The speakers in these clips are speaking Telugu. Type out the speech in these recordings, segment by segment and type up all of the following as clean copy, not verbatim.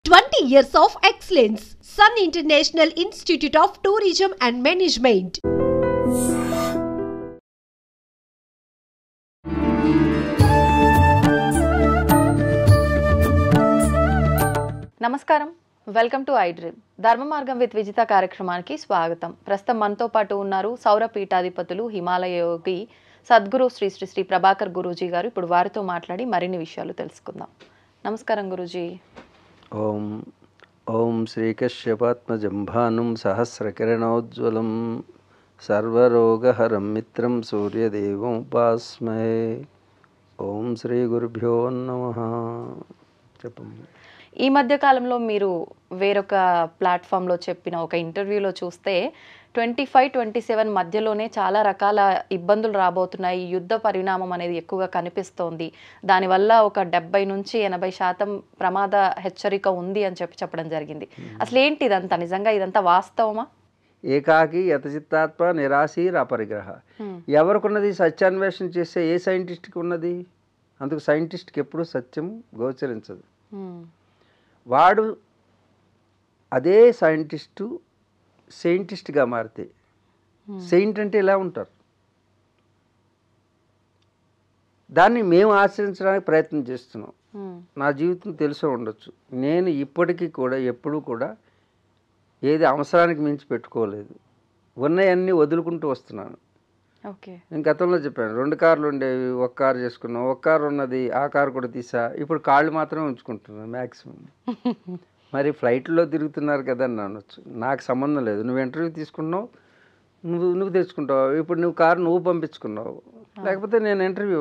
20 years of excellence. Sun International Institute of Tourism and Management. నమస్కారం, వెల్కమ్ టు ఐ డ్రీమ్. ధర్మ మార్గం విత్ విజిత కార్యక్రమానికి స్వాగతం. ప్రస్తుతం మనతో పాటు ఉన్నారు సౌర పీఠాధిపతులు హిమాలయ యోగి సద్గురు శ్రీ శ్రీ శ్రీ ప్రభాకర్ గురూజీ గారు. ఇప్పుడు వారితో మాట్లాడి మరిన్ని విషయాలు తెలుసుకుందాం. నమస్కారం గురూజీ. ఓం ఓం శ్రీకశ్యపాత్మజం భానుం సహస్రకిరణోజ్వలం సర్వరోగహరం మిత్రం సూర్యదేవం ఉపాస్మహే. ఓం శ్రీ గురుభ్యో నమః. చెప్పండి. ఈ మధ్య కాలంలో మీరు వేరొక ప్లాట్ఫామ్లో చెప్పిన ఒక ఇంటర్వ్యూలో చూస్తే 25-27 మధ్యలోనే చాలా రకాల ఇబ్బందులు రాబోతున్నాయి, యుద్ధ పరిణామం అనేది ఎక్కువగా కనిపిస్తోంది, దానివల్ల ఒక 70-80% ప్రమాద హెచ్చరిక ఉంది అని చెప్పడం జరిగింది. అసలు ఏంటి ఇదంతా? నిజంగా ఇదంతా వాస్తవమా? ఏకాకి యతచిత్తాత్మ నిరాశీర్ అపరిగ్రహ. ఎవరికున్నది సత్యాన్వేషణ చేసే ఏ సైంటిస్ట్కి ఉన్నది? అందుకు సైంటిస్ట్కి ఎప్పుడూ సత్యం గోచరించదు. వాడు అదే సెయింటిస్ట్గా మారితే, సెయింట్ అంటే ఇలా ఉంటారు, దాన్ని మేము ఆచరించడానికి ప్రయత్నం చేస్తున్నాం. నా జీవితం తెలిసి ఉండొచ్చు. నేను ఇప్పటికీ కూడా ఎప్పుడూ కూడా ఏది అవసరానికి మించి పెట్టుకోలేదు. ఉన్నవన్నీ వదులుకుంటూ వస్తున్నాను. నేను గతంలో చెప్పాను, 2 కార్లు ఉండేవి, 1 కారు చేసుకున్నాం. 1 కారు ఉన్నది, ఆ కారు కూడా తీసా. ఇప్పుడు కాళ్ళు మాత్రమే ఉంచుకుంటున్నాను మ్యాక్సిమం. మరి ఫ్లైట్లో తిరుగుతున్నారు కదా అని అనొచ్చు, నాకు సంబంధం లేదు. నువ్వు ఇంటర్వ్యూ తీసుకున్నావు, నువ్వు తెచ్చుకుంటావు. ఇప్పుడు నువ్వు కారు నువ్వు పంపించుకున్నావు, లేకపోతే నేను ఇంటర్వ్యూ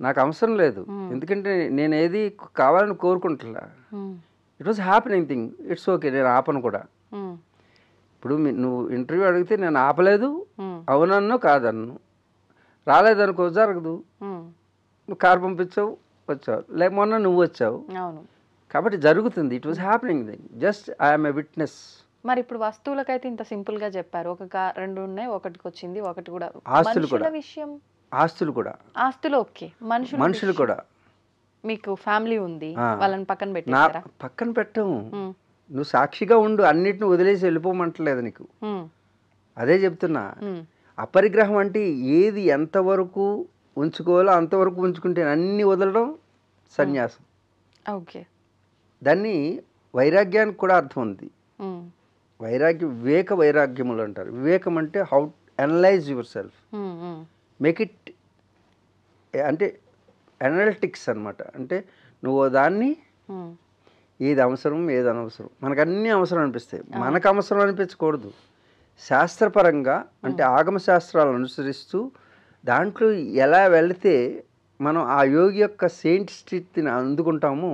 నాకు అవసరం లేదు. ఎందుకంటే నేను ఏది కావాలని కోరుకుంటున్నా. It was happening thing. It's okay, నేను ఆపను కూడా. ఇప్పుడు నువ్వు ఇంటర్వ్యూ అడిగితే నేను ఆపలేదు, అవునన్ను కాదన్ను. రాలేదనుకో జరగదు. నువ్వు కారు పంపించావు, వచ్చావు, లేక మొన్న నువ్వు వచ్చావు, కాబట్టి జరుగుతుంది. It was happening thing. Just I'm a witness. మరి ఇప్పుడు వస్తువులకైతే ఇంత సింపుల్గా చెప్పారు. 2 ఉన్నాయి, ఒకటికి వచ్చింది, ఒకటి కూడా. ఆస్తులు కూడా విషయం, ఆస్తులు కూడా, ఆస్తులు ఓకే, మనుషులు కూడా. మీకు ఫ్యామిలీ ఉంది, వాళ్ళని పక్కన పెట్టారా? పక్కన పెట్టాము. నువ్వు సాక్షిగా ఉండు, అన్నిటిని వదిలేసి వెళ్ళిపోమంటలేదు నీకు. అదే చెప్తున్నా. అపరిగ్రహం అంటే ఏది ఎంతవరకు ఉంచుకోవాలో అంతవరకు ఉంచుకుంటే అన్ని వదలడం సన్యాసం. ఓకే. దాన్ని వైరాగ్యానికి కూడా అర్థం ఉంది. వైరాగ్యం, వివేక వైరాగ్యములు అంటారు. వివేకం అంటే how analyse your self, make it అంటే అనలిటిక్స్ అనమాట. అంటే నువ్వు దాన్ని ఏది అవసరం ఏది అనవసరం, మనకు అన్నీ అవసరం అనిపిస్తాయి, మనకు అవసరం అనిపించకూడదు. శాస్త్రపరంగా అంటే ఆగమ శాస్త్రాలను అనుసరిస్తూ దాంట్లో ఎలా వెళితే మనం ఆ యోగి యొక్క సెయింట్ స్థితిని అందుకుంటామో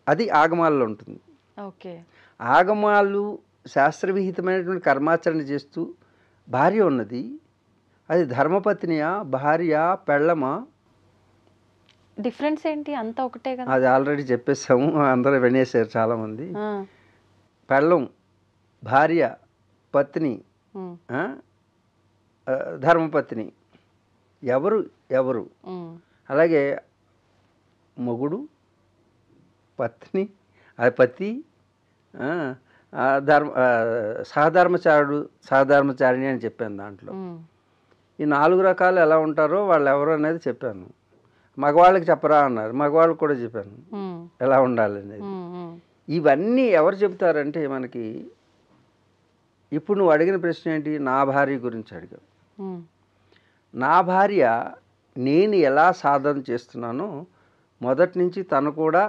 అది ఆగమాల్లో ఉంటుంది. ఓకే. ఆగమాలు శాస్త్రవిహితమైనటువంటి కర్మాచరణ చేస్తూ భార్య ఉన్నది, అది ధర్మపత్నియా, భార్య, పెళ్ళమా? డిఫరెన్స్ ఏంటి? అంతా ఒకటే కదా. అది ఆల్రెడీ చెప్పేసాము, అందరూ వినేసారు చాలామంది. పెళ్ళం, భార్య, పత్ని, ధర్మపత్ని ఎవరు. అలాగే మొగుడు, పత్ని, అది పతి, సహధర్మచారిణి అని చెప్పాను. దాంట్లో ఈ 4 రకాలు ఎలా ఉంటారో వాళ్ళు ఎవరు అనేది చెప్పాను. మగవాళ్ళకి చెప్పరా అన్నారు, మగవాళ్ళకి కూడా చెప్పాను ఎలా ఉండాలనేది. ఇవన్నీ ఎవరు చెప్తారంటే మనకి, ఇప్పుడు నువ్వు అడిగిన ప్రశ్న ఏంటి? నా భార్య గురించి అడిగావు. నా భార్య నేను ఎలా సాధన చేస్తున్నానో మొదటి నుంచి తను కూడా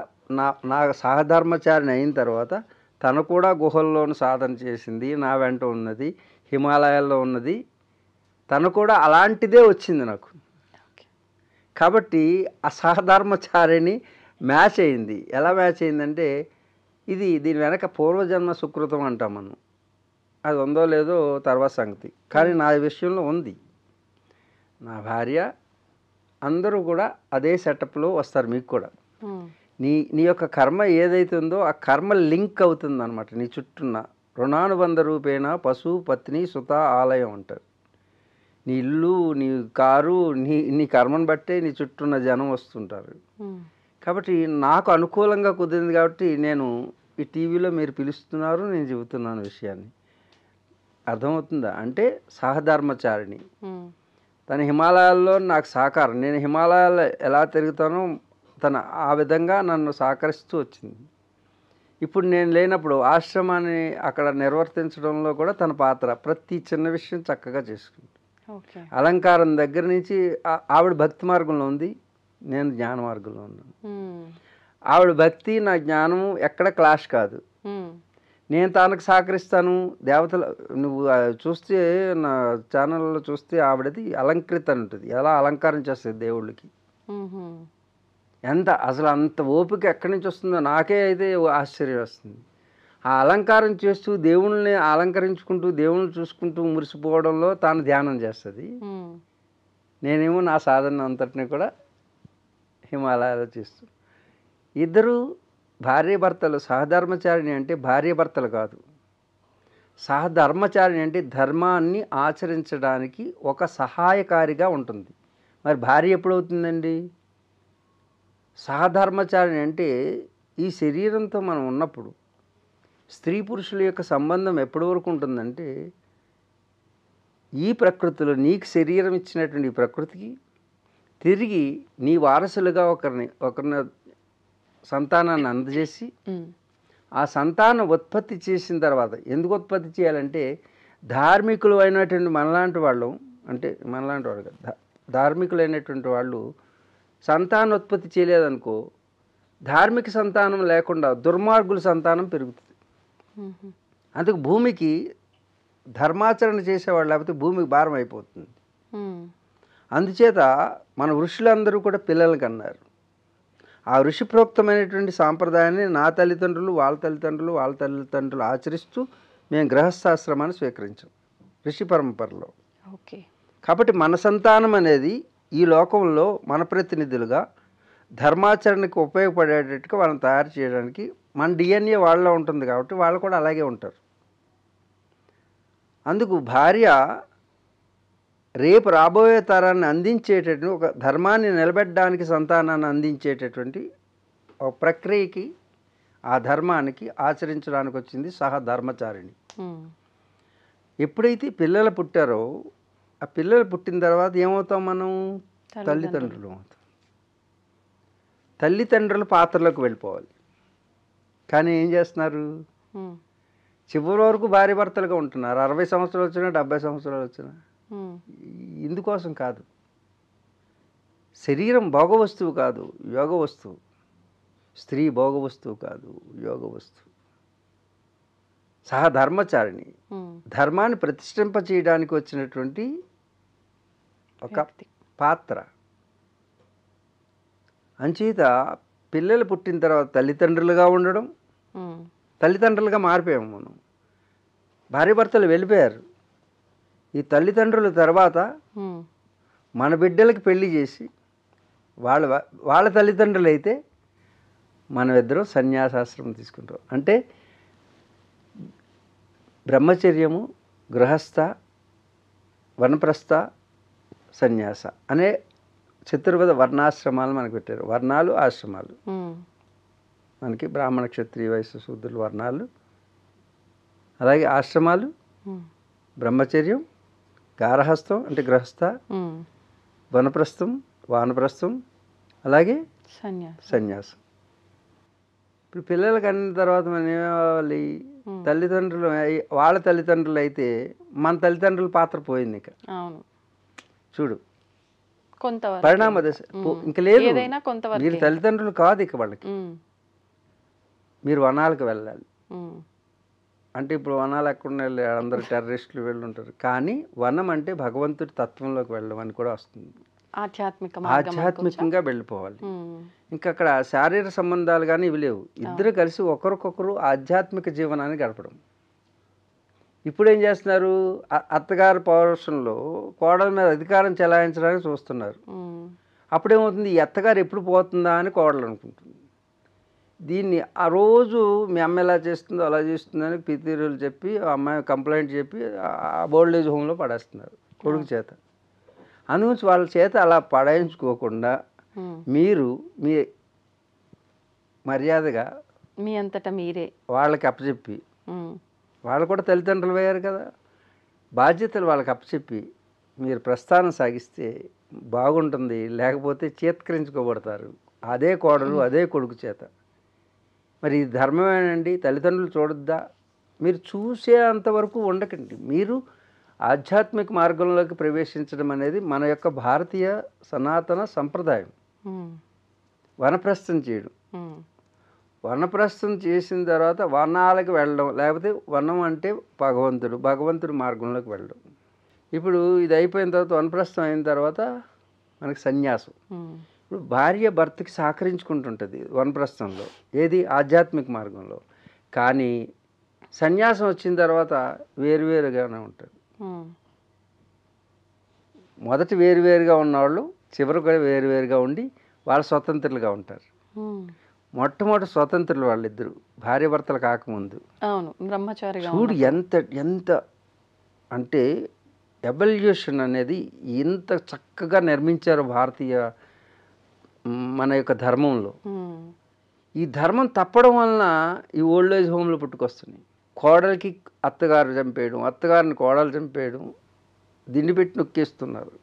నా సహధర్మచారిని అయిన తర్వాత తను కూడా గుహల్లోనూ సాధన చేసింది, నా వెంట ఉన్నది, హిమాలయాల్లో ఉన్నది. తను కూడా అలాంటిదే వచ్చింది నాకు. కాబట్టి ఆ సహధర్మచారిని మ్యాచ్ అయింది. ఎలా మ్యాచ్ అయిందంటే, దీని వెనక పూర్వజన్మ సుకృతం అంటాం మనం. అది ఉందో లేదో తర్వాత సంగతి, కానీ నా విషయంలో ఉంది. నా భార్య, అందరూ కూడా అదే సెటప్లో వస్తారు. మీకు కూడా నీ యొక్క కర్మ ఏదైతే ఉందో ఆ కర్మ లింక్ అవుతుంది అనమాట. నీ చుట్టూన్న రుణానుబంధ రూపేణ పశు పత్ని సుత ఆలయం అంటారు. నీ ఇల్లు, నీ కారు, నీ కర్మను బట్టే నీ చుట్టూ ఉన్న జనం వస్తుంటారు. కాబట్టి నాకు అనుకూలంగా కుదిరింది కాబట్టి నేను ఈ టీవీలో మీరు పిలుస్తున్నారు, నేను చెబుతున్నాను విషయాన్ని. అర్థమవుతుందా? అంటే సహధర్మచారిణి తన హిమాలయాల్లో నాకు సహకారం. నేను హిమాలయాల్లో ఎలా తిరుగుతానో తను ఆ విధంగా నన్ను సహకరిస్తూ వచ్చింది. ఇప్పుడు నేను లేనప్పుడు ఆశ్రమాన్ని అక్కడ నిర్వర్తించడంలో కూడా తన పాత్ర. ప్రతి చిన్న విషయం చక్కగా చేసుకుంది. అలంకారం దగ్గర నుంచి ఆవిడ భక్తి మార్గంలో ఉంది, నేను జ్ఞాన మార్గంలో ఉన్నాను. ఆవిడ భక్తి నా జ్ఞానము ఎక్కడ క్లాష్ కాదు. నేను తనకు సహకరిస్తాను. దేవతలు నువ్వు చూస్తే నా ఛానల్లో చూస్తే ఆవిడది అలంకృత ఉంటుంది, ఎలా అలంకారం చేస్తుంది దేవుళ్ళకి. ఎంత అసలు అంత ఓపిక ఎక్కడి నుంచి వస్తుందో నాకే అయితే ఆశ్చర్యం వస్తుంది. ఆ అలంకారం చేస్తూ దేవుళ్ళని అలంకరించుకుంటూ దేవుళ్ళని చూసుకుంటూ మురిసిపోవడంలో తాను ధ్యానం చేస్తుంది. నేనేమో నా సాధన అంతటిని కూడా హిమాలయాలో చేస్తూ. ఇద్దరు భార్యాభర్తలు. సహధర్మచారిణి అంటే భార్యాభర్తలు కాదు. సహధర్మచారిణి అంటే ధర్మాన్ని ఆచరించడానికి ఒక సహాయకారిగా ఉంటుంది. మరి భార్య ఎప్పుడవుతుందండి? సహధర్మచారిణి అంటే ఈ శరీరంతో మనం ఉన్నప్పుడు స్త్రీ పురుషుల యొక్క సంబంధం ఎప్పటి వరకు ఉంటుందంటే, ఈ ప్రకృతిలో నీకు శరీరం ఇచ్చినటువంటి ఈ ప్రకృతికి తిరిగి నీ వారసులుగా ఒకరిని సంతానాన్ని అందజేసి ఆ సంతానం ఉత్పత్తి చేసిన తర్వాత, ఎందుకు ఉత్పత్తి చేయాలంటే ధార్మికులు అయినటువంటి మనలాంటి వాళ్ళు, అంటే మనలాంటి వాళ్ళు కదా, ధార్మికులైనటువంటి వాళ్ళు సంతానోత్పత్తి చేయలేదనుకో, ధార్మిక సంతానం లేకుండా దుర్మార్గుల సంతానం పెరుగుతుంది. అందుకు భూమికి ధర్మాచరణ చేసేవాళ్ళు లేకపోతే భూమికి భారం అయిపోతుంది. అందుచేత మన ఋషులందరూ కూడా పిల్లలకి అన్నారు. ఆ ఋషిప్రోక్తమైనటువంటి సాంప్రదాయాన్ని నా తల్లిదండ్రులు వాళ్ళ తల్లిదండ్రులు ఆచరిస్తూ మేము గృహస్థాశ్రమాన్ని స్వీకరించాం ఋషి పరంపరలో. ఓకే. కాబట్టి మన సంతానం అనేది ఈ లోకంలో మన ప్రతినిధులుగా ధర్మాచరణకు ఉపయోగపడేటట్టుగా వాళ్ళని తయారు చేయడానికి మన డిఎన్ఏ వాళ్ళలో ఉంటుంది కాబట్టి వాళ్ళు కూడా అలాగే ఉంటారు. అందుకు భార్య రేపు రాబోయే తరాన్ని అందించేటటువంటి ఒక ధర్మాన్ని నిలబెట్టడానికి సంతానాన్ని అందించేటటువంటి ఒక ప్రక్రియకి, ఆ ధర్మానికి ఆచరించడానికి వచ్చింది సహధర్మచారిణి. ఎప్పుడైతే పిల్లలు పుట్టారో, ఆ పిల్లలు పుట్టిన తర్వాత ఏమవుతాం మనం? తల్లిదండ్రులు అవుతాం. తల్లిదండ్రుల పాత్రలోకి వెళ్ళిపోవాలి. కానీ ఏం చేస్తున్నారు? చివరి వరకు భార్య భర్తలుగా ఉంటున్నారు. 60 సంవత్సరాలు వచ్చినా 70 సంవత్సరాలు వచ్చినా. ఇందుకోసం కాదు. శరీరం భోగ వస్తువు కాదు, యోగ వస్తువు. స్త్రీ భోగ వస్తువు కాదు, యోగ వస్తువు. సహధర్మచారిణి, ధర్మాన్ని ప్రతిష్ఠింప చేయడానికి వచ్చినటువంటి ఒక పాత్ర. అంచేత పిల్లలు పుట్టిన తర్వాత తల్లిదండ్రులుగా ఉండడం, తల్లిదండ్రులుగా మారిపోయాము మనం. భార్యాభర్తలు వెళ్ళిపోయారు. ఈ తల్లిదండ్రుల తర్వాత మన బిడ్డలకి పెళ్లి చేసి వాళ్ళ తల్లిదండ్రులు అయితే మనమిద్దరం సన్యాసాశ్రమం తీసుకుంటాం. అంటే బ్రహ్మచర్యము, గృహస్థ, వనప్రస్థ, సన్యాస అనే చతుర్విధ వర్ణాశ్రమాలు మనకు పెట్టారు. వర్ణాలు, ఆశ్రమాలు. మనకి బ్రాహ్మణ, క్షత్రియ, వైశ్య, శూద్రులు వర్ణాలు, అలాగే ఆశ్రమాలు, బ్రహ్మచర్యం, గారహస్థం అంటే గృహస్థ, వనప్రస్థం, వానప్రస్థం, అలాగే సన్యాసం. ఇప్పుడు పిల్లలకి అన్న తర్వాత మనం ఏమవ్వాలి? తల్లిదండ్రులు, వాళ్ళ తల్లిదండ్రులు అయితే మన తల్లిదండ్రుల పాత్ర పోయింది. ఇక చూడు పరిణామ దశ ఇంక లేదు. మీరు తల్లిదండ్రులు కాదు ఇక వాళ్ళకి. మీరు వనాలకు వెళ్ళాలి. అంటే ఇప్పుడు వనాలు ఎక్కడ వెళ్ళి అందరు టెర్రరిస్టులు వెళ్ళి ఉంటారు. కానీ వనం అంటే భగవంతుడి తత్వంలోకి వెళ్ళడం అని కూడా వస్తుంది. ఆధ్యాత్మికంగా వెళ్ళిపోవాలి. ఇంకా అక్కడ శారీరక సంబంధాలు కానీ ఇవి లేవు. ఇద్దరు కలిసి ఒకరికొకరు ఆధ్యాత్మిక జీవనాన్ని గడపడం. ఇప్పుడు ఏం చేస్తున్నారు? అత్తగారి పౌరుషంలో కోడల మీద అధికారం చెలాయించడానికి చూస్తున్నారు. అప్పుడేమవుతుంది? ఈ అత్తగారు ఎప్పుడు పోతుందా అని కోడలు అనుకుంటుంది. దీన్ని ఆ రోజు మీ అమ్మ ఎలా చేస్తుందో అలా చేస్తుందని పితీరులు చెప్పి ఆ అమ్మాయి కంప్లైంట్ చెప్పి ఆ ఓల్డ్ ఏజ్ హోమ్లో పడేస్తున్నారు కొడుకు చేత. అందుగురించి వాళ్ళ చేత అలా పడాయించుకోకుండా మీరు మీ మర్యాదగా మీ అంతటా మీరే. వాళ్ళకి అప్పచెప్పి, ఉమ్, వాళ్ళు కూడా తల్లిదండ్రులు అయ్యారు కదా, బాధ్యతలు వాళ్ళకి అప్పచెప్పి మీరు ప్రస్థానం సాగిస్తే బాగుంటుంది, లేకపోతే చేత్కరించుకోబడతారు అదే కోడలు అదే కొడుకు చేత. మరి ఇది ధర్మమేనండి, తల్లిదండ్రులు చూడొద్దా? మీరు చూసే అంతవరకు ఉండకండి. మీరు ఆధ్యాత్మిక మార్గంలోకి ప్రవేశించడం అనేది మన యొక్క భారతీయ సనాతన సంప్రదాయం. ఉమ్, వనప్రస్థం చేయడం, ఉమ్, వనప్రస్థం చేసిన తర్వాత వనాలకు వెళ్ళడం, లేకపోతే వనం అంటే భగవంతుడు, భగవంతుడి మార్గంలోకి వెళ్ళడం. ఇప్పుడు ఇది అయిపోయిన తర్వాత వనప్రస్థం అయిన తర్వాత మనకి సన్యాసం. ఉమ్, ఇప్పుడు భార్య భర్తకి సహకరించుకుంటుంటుంది వనప్రస్థంలో, ఏది ఆధ్యాత్మిక మార్గంలో. కానీ సన్యాసం వచ్చిన తర్వాత వేరువేరుగానే ఉంటారు. ఉమ్, మొదటి వేరువేరుగా ఉన్నవాళ్ళు చివరి కూడా వేరువేరుగా ఉండి వాళ్ళు స్వతంత్రులుగా ఉంటారు. ఉమ్. మొట్టమొదటి స్వతంత్రులు వాళ్ళిద్దరు భార్యాభర్తలు కాకముందు. అవును, బ్రహ్మచారిగా చూడు ఎంత ఎంత అంటే ఎవల్యూషన్ అనేది ఎంత చక్కగా నిర్మించారు భారతీయ మన యొక్క ధర్మంలో. ఉమ్, ఈ ధర్మం తప్పడం వలన ఈ ఓల్డ్ ఏజ్ హోమ్లు పుట్టుకొస్తున్నాయి. కోడలికి అత్తగారు చంపేయడం, అత్తగారిని కోడలు చంపేయడం, దిండి పెట్టి నొక్కేస్తున్నారు.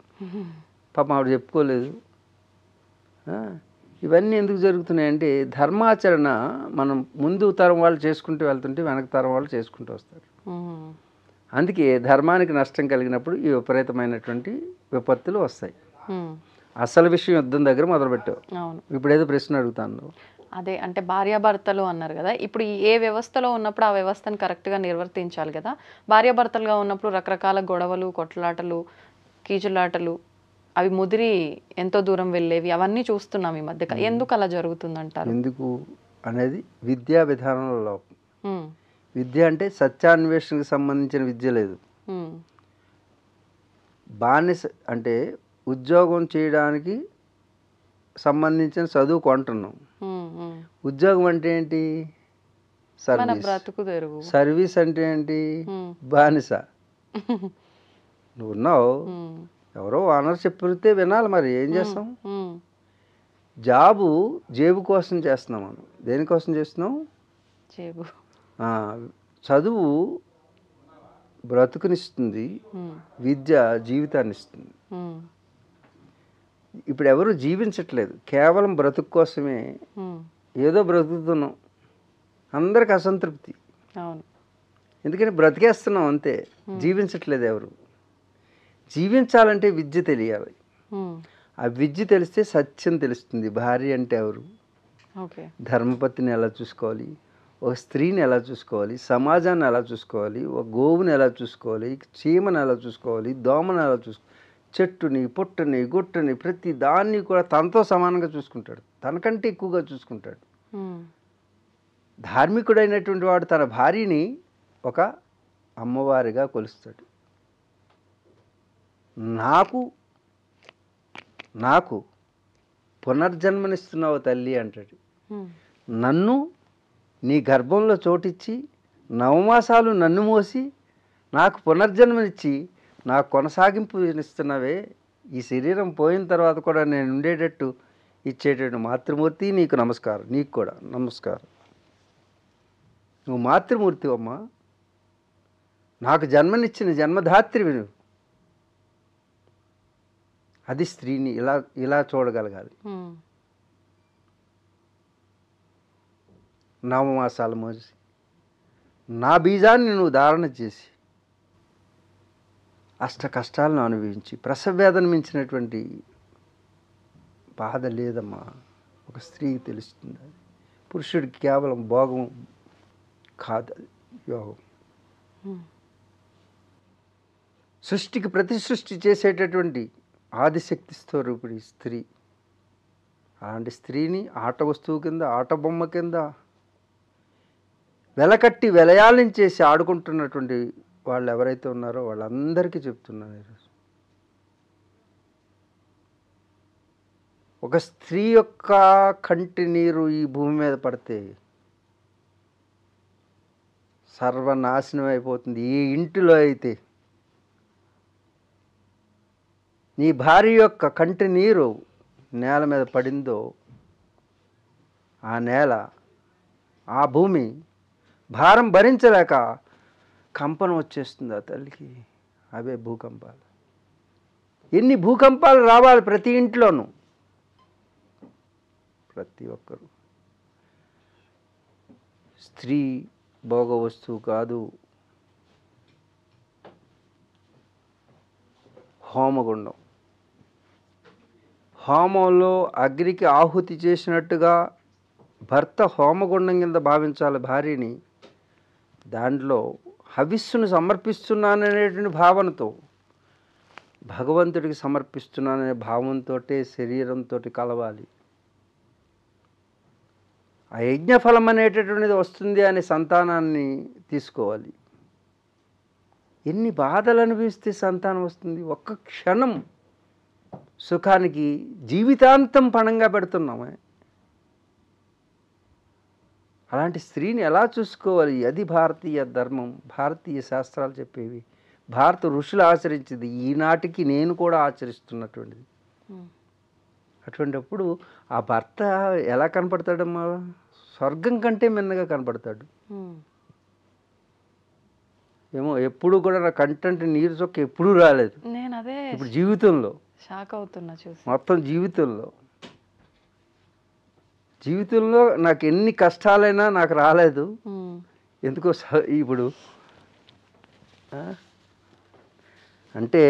పాపం ఆవిడ చెప్పుకోలేదు. ఇవన్నీ ఎందుకు జరుగుతున్నాయంటే ధర్మాచరణ మనం ముందు తరం వాళ్ళు చేసుకుంటూ వెళ్తుంటే వెనక తరం వాళ్ళు చేసుకుంటూ వస్తారు. ఉమ్, అందుకే ధర్మానికి నష్టం కలిగినప్పుడు ఈ విపరీతమైనటువంటి విపత్తులు వస్తాయి. ఉమ్. అసలు విషయం యుద్ధం దగ్గర మొదలుపెట్టావు. అవును, ఇప్పుడు ఏదో ప్రశ్న అడుగుతాను. అదే అంటే భార్యాభర్తలు అన్నారు కదా, ఇప్పుడు ఏ వ్యవస్థలో ఉన్నప్పుడు ఆ వ్యవస్థను కరెక్ట్గా నిర్వర్తించాలి కదా. భార్యాభర్తలుగా ఉన్నప్పుడు రకరకాల గొడవలు, కొట్లాటలు, కీచులాటలు అవి ముదిరి ఎంతో దూరం వెళ్ళేవి, అవన్నీ చూస్తున్నాం ఈ మధ్య. ఎందుకు అలా జరుగుతుందంటారు? ఎందుకు అనేది విద్యా విధానంలో లోపం. ఉమ్, విద్య అంటే సత్యాన్వేషణకు సంబంధించిన విద్య లేదు. ఉమ్, బానిస అంటే ఉద్యోగం చేయడానికి సంబంధించిన చదువు కొంటున్నాం. ఉమ్, ఉమ్. ఉద్యోగం అంటే ఏంటి? మన సర్వీస్. బ్రతుకు తెరుగు. సర్వీస్ అంటే ఏంటి? ఉమ్. బానిస. నువ్వు ఉన్నావు, ఉమ్, ఎవరో ఓనర్ చెప్పితే వినాలి, మరి ఏం చేస్తాం? ఉమ్, జాబు జేబు కోసం చేస్తున్నాం మనం. దేనికోసం చేస్తున్నాం? చేబు. ఆ, చదువు బ్రతుకునిస్తుంది, ఉమ్, విద్య జీవితాన్ని ఇస్తుంది. ఉమ్, ఇప్పుడు ఎవరు జీవించట్లేదు, కేవలం బ్రతుకు కోసమే ఉమ్. ఏదో బ్రతుకుతున్నాం. అందరికి అసంతృప్తి, అవును. ఎందుకని బ్రతికేస్తున్నాం అంతే, జీవించట్లేదు ఎవరు. జీవించాలంటే విద్య తెలియాలి. ఉమ్, ఆ విద్య తెలిస్తే సత్యం తెలుస్తుంది. భార్య అంటే ఎవరు, ఓకే. ధర్మపత్నిని ఎలా చూసుకోవాలి, ఒక స్త్రీని ఎలా చూసుకోవాలి, సమాజాన్ని ఎలా చూసుకోవాలి, ఒక గోవుని ఎలా చూసుకోవాలి, చీమను ఎలా చూసుకోవాలి, దోమను ఎలా చూసుకోవాలి, చెట్టుని పుట్టని గుట్టని ప్రతి దాన్ని కూడా తనతో సమానంగా చూసుకుంటాడు, తనకంటే ఎక్కువగా చూసుకుంటాడు. ఉమ్, ధార్మికుడైనటువంటి వాడు తన భార్యని ఒక అమ్మవారిగా కొలుస్తాడు. నాకు నాకు పునర్జన్మనిస్తున్నావు తల్లి అంటాడు. ఉమ్, నన్ను నీ గర్భంలో చోటిచ్చి నవమాసాలు నన్ను మోసి నాకు పునర్జన్మనిచ్చి నాకు కొనసాగింపు ఇస్తున్నావే, ఈ శరీరం పోయిన తర్వాత కూడా నేను ఉండేటట్టు ఇచ్చేటట్టు మాతృమూర్తి నీకు నమస్కారం. నీకు కూడా నమస్కారం. నువ్వు మాతృమూర్తి అమ్మా, నాకు జన్మనిచ్చిన జన్మధాత్రివి నువ్వు. అది స్త్రీని ఇలా ఇలా చూడగలగాలి. ఉమ్, నవమాసాలు మోసి నా బీజాన్ని నువ్వు ధారణ చేసి అష్ట కష్టాలను అనుభవించి ప్రసవవేదన మించినటువంటి బాధ లేదమ్మా, ఒక స్త్రీకి తెలుస్తుంది. అది పురుషుడికి కేవలం భోగం కాదు, అది యోగం. ఉమ్, సృష్టికి ప్రతి సృష్టి చేసేటటువంటి ఆదిశక్తి స్వరూపిణి స్త్రీ. అలాంటి స్త్రీని ఆట వస్తువు కింద, ఆట బొమ్మ కింద వెలకట్టి వెలయాలించేసి ఆడుకుంటున్నటువంటి వాళ్ళు ఎవరైతే ఉన్నారో వాళ్ళందరికీ చెప్తున్నాను ఈరోజు, ఒక స్త్రీ యొక్క కంటి నీరు ఈ భూమి మీద పడితే సర్వనాశనం అయిపోతుంది. ఏ ఇంటిలో అయితే నీ భార్య యొక్క కంటి నీరు నేల మీద పడిందో ఆ నేల, ఆ భూమి భారం భరించలేక కంపనం వచ్చేస్తుంది ఆ తల్లికి. అవే భూకంపాలు. ఎన్ని భూకంపాలు రావాలి ప్రతి ఇంట్లోనూ. ప్రతి ఒక్కరు. స్త్రీ భోగ వస్తువు కాదు. హోమగుండం. హోమంలో అగ్నికి ఆహుతి చేసినట్టుగా భర్త హోమగుండం కింద భావించాలి భార్యని. దాంట్లో హవిస్సును సమర్పిస్తున్నాననేటువంటి భావనతో, భగవంతుడికి సమర్పిస్తున్నాననే భావంతో శరీరంతో కలవాలి. ఆ యజ్ఞఫలం అనేటటువంటిది వస్తుంది అనే సంతానాన్ని తీసుకోవాలి. ఎన్ని బాధలు అనుభవిస్తే సంతానం వస్తుంది? ఒక్క క్షణం సుఖానికి జీవితాంతం పణంగా పెడుతున్నామే. అలాంటి స్త్రీని ఎలా చూసుకోవాలి? అది భారతీయ ధర్మం, భారతీయ శాస్త్రాలు చెప్పేవి, భారత ఋషులు ఆచరించింది, ఈనాటికి నేను కూడా ఆచరిస్తున్నటువంటిది. అటువంటిప్పుడు ఆ భర్త ఎలా కనపడతాడమ్మా? స్వర్గం కంటే మిన్నగా కనపడతాడు. ఏమో ఎప్పుడు కూడా నా కంటెంట్ నీరు చొక్క ఎప్పుడూ రాలేదు. నేను అదే ఇప్పుడు జీవితంలో షాక్ అవుతున్నా చూసి. మొత్తం జీవితంలో నాకు ఎన్ని కష్టాలైనా నాకు రాలేదు. ఎందుకో ఇప్పుడు అంటే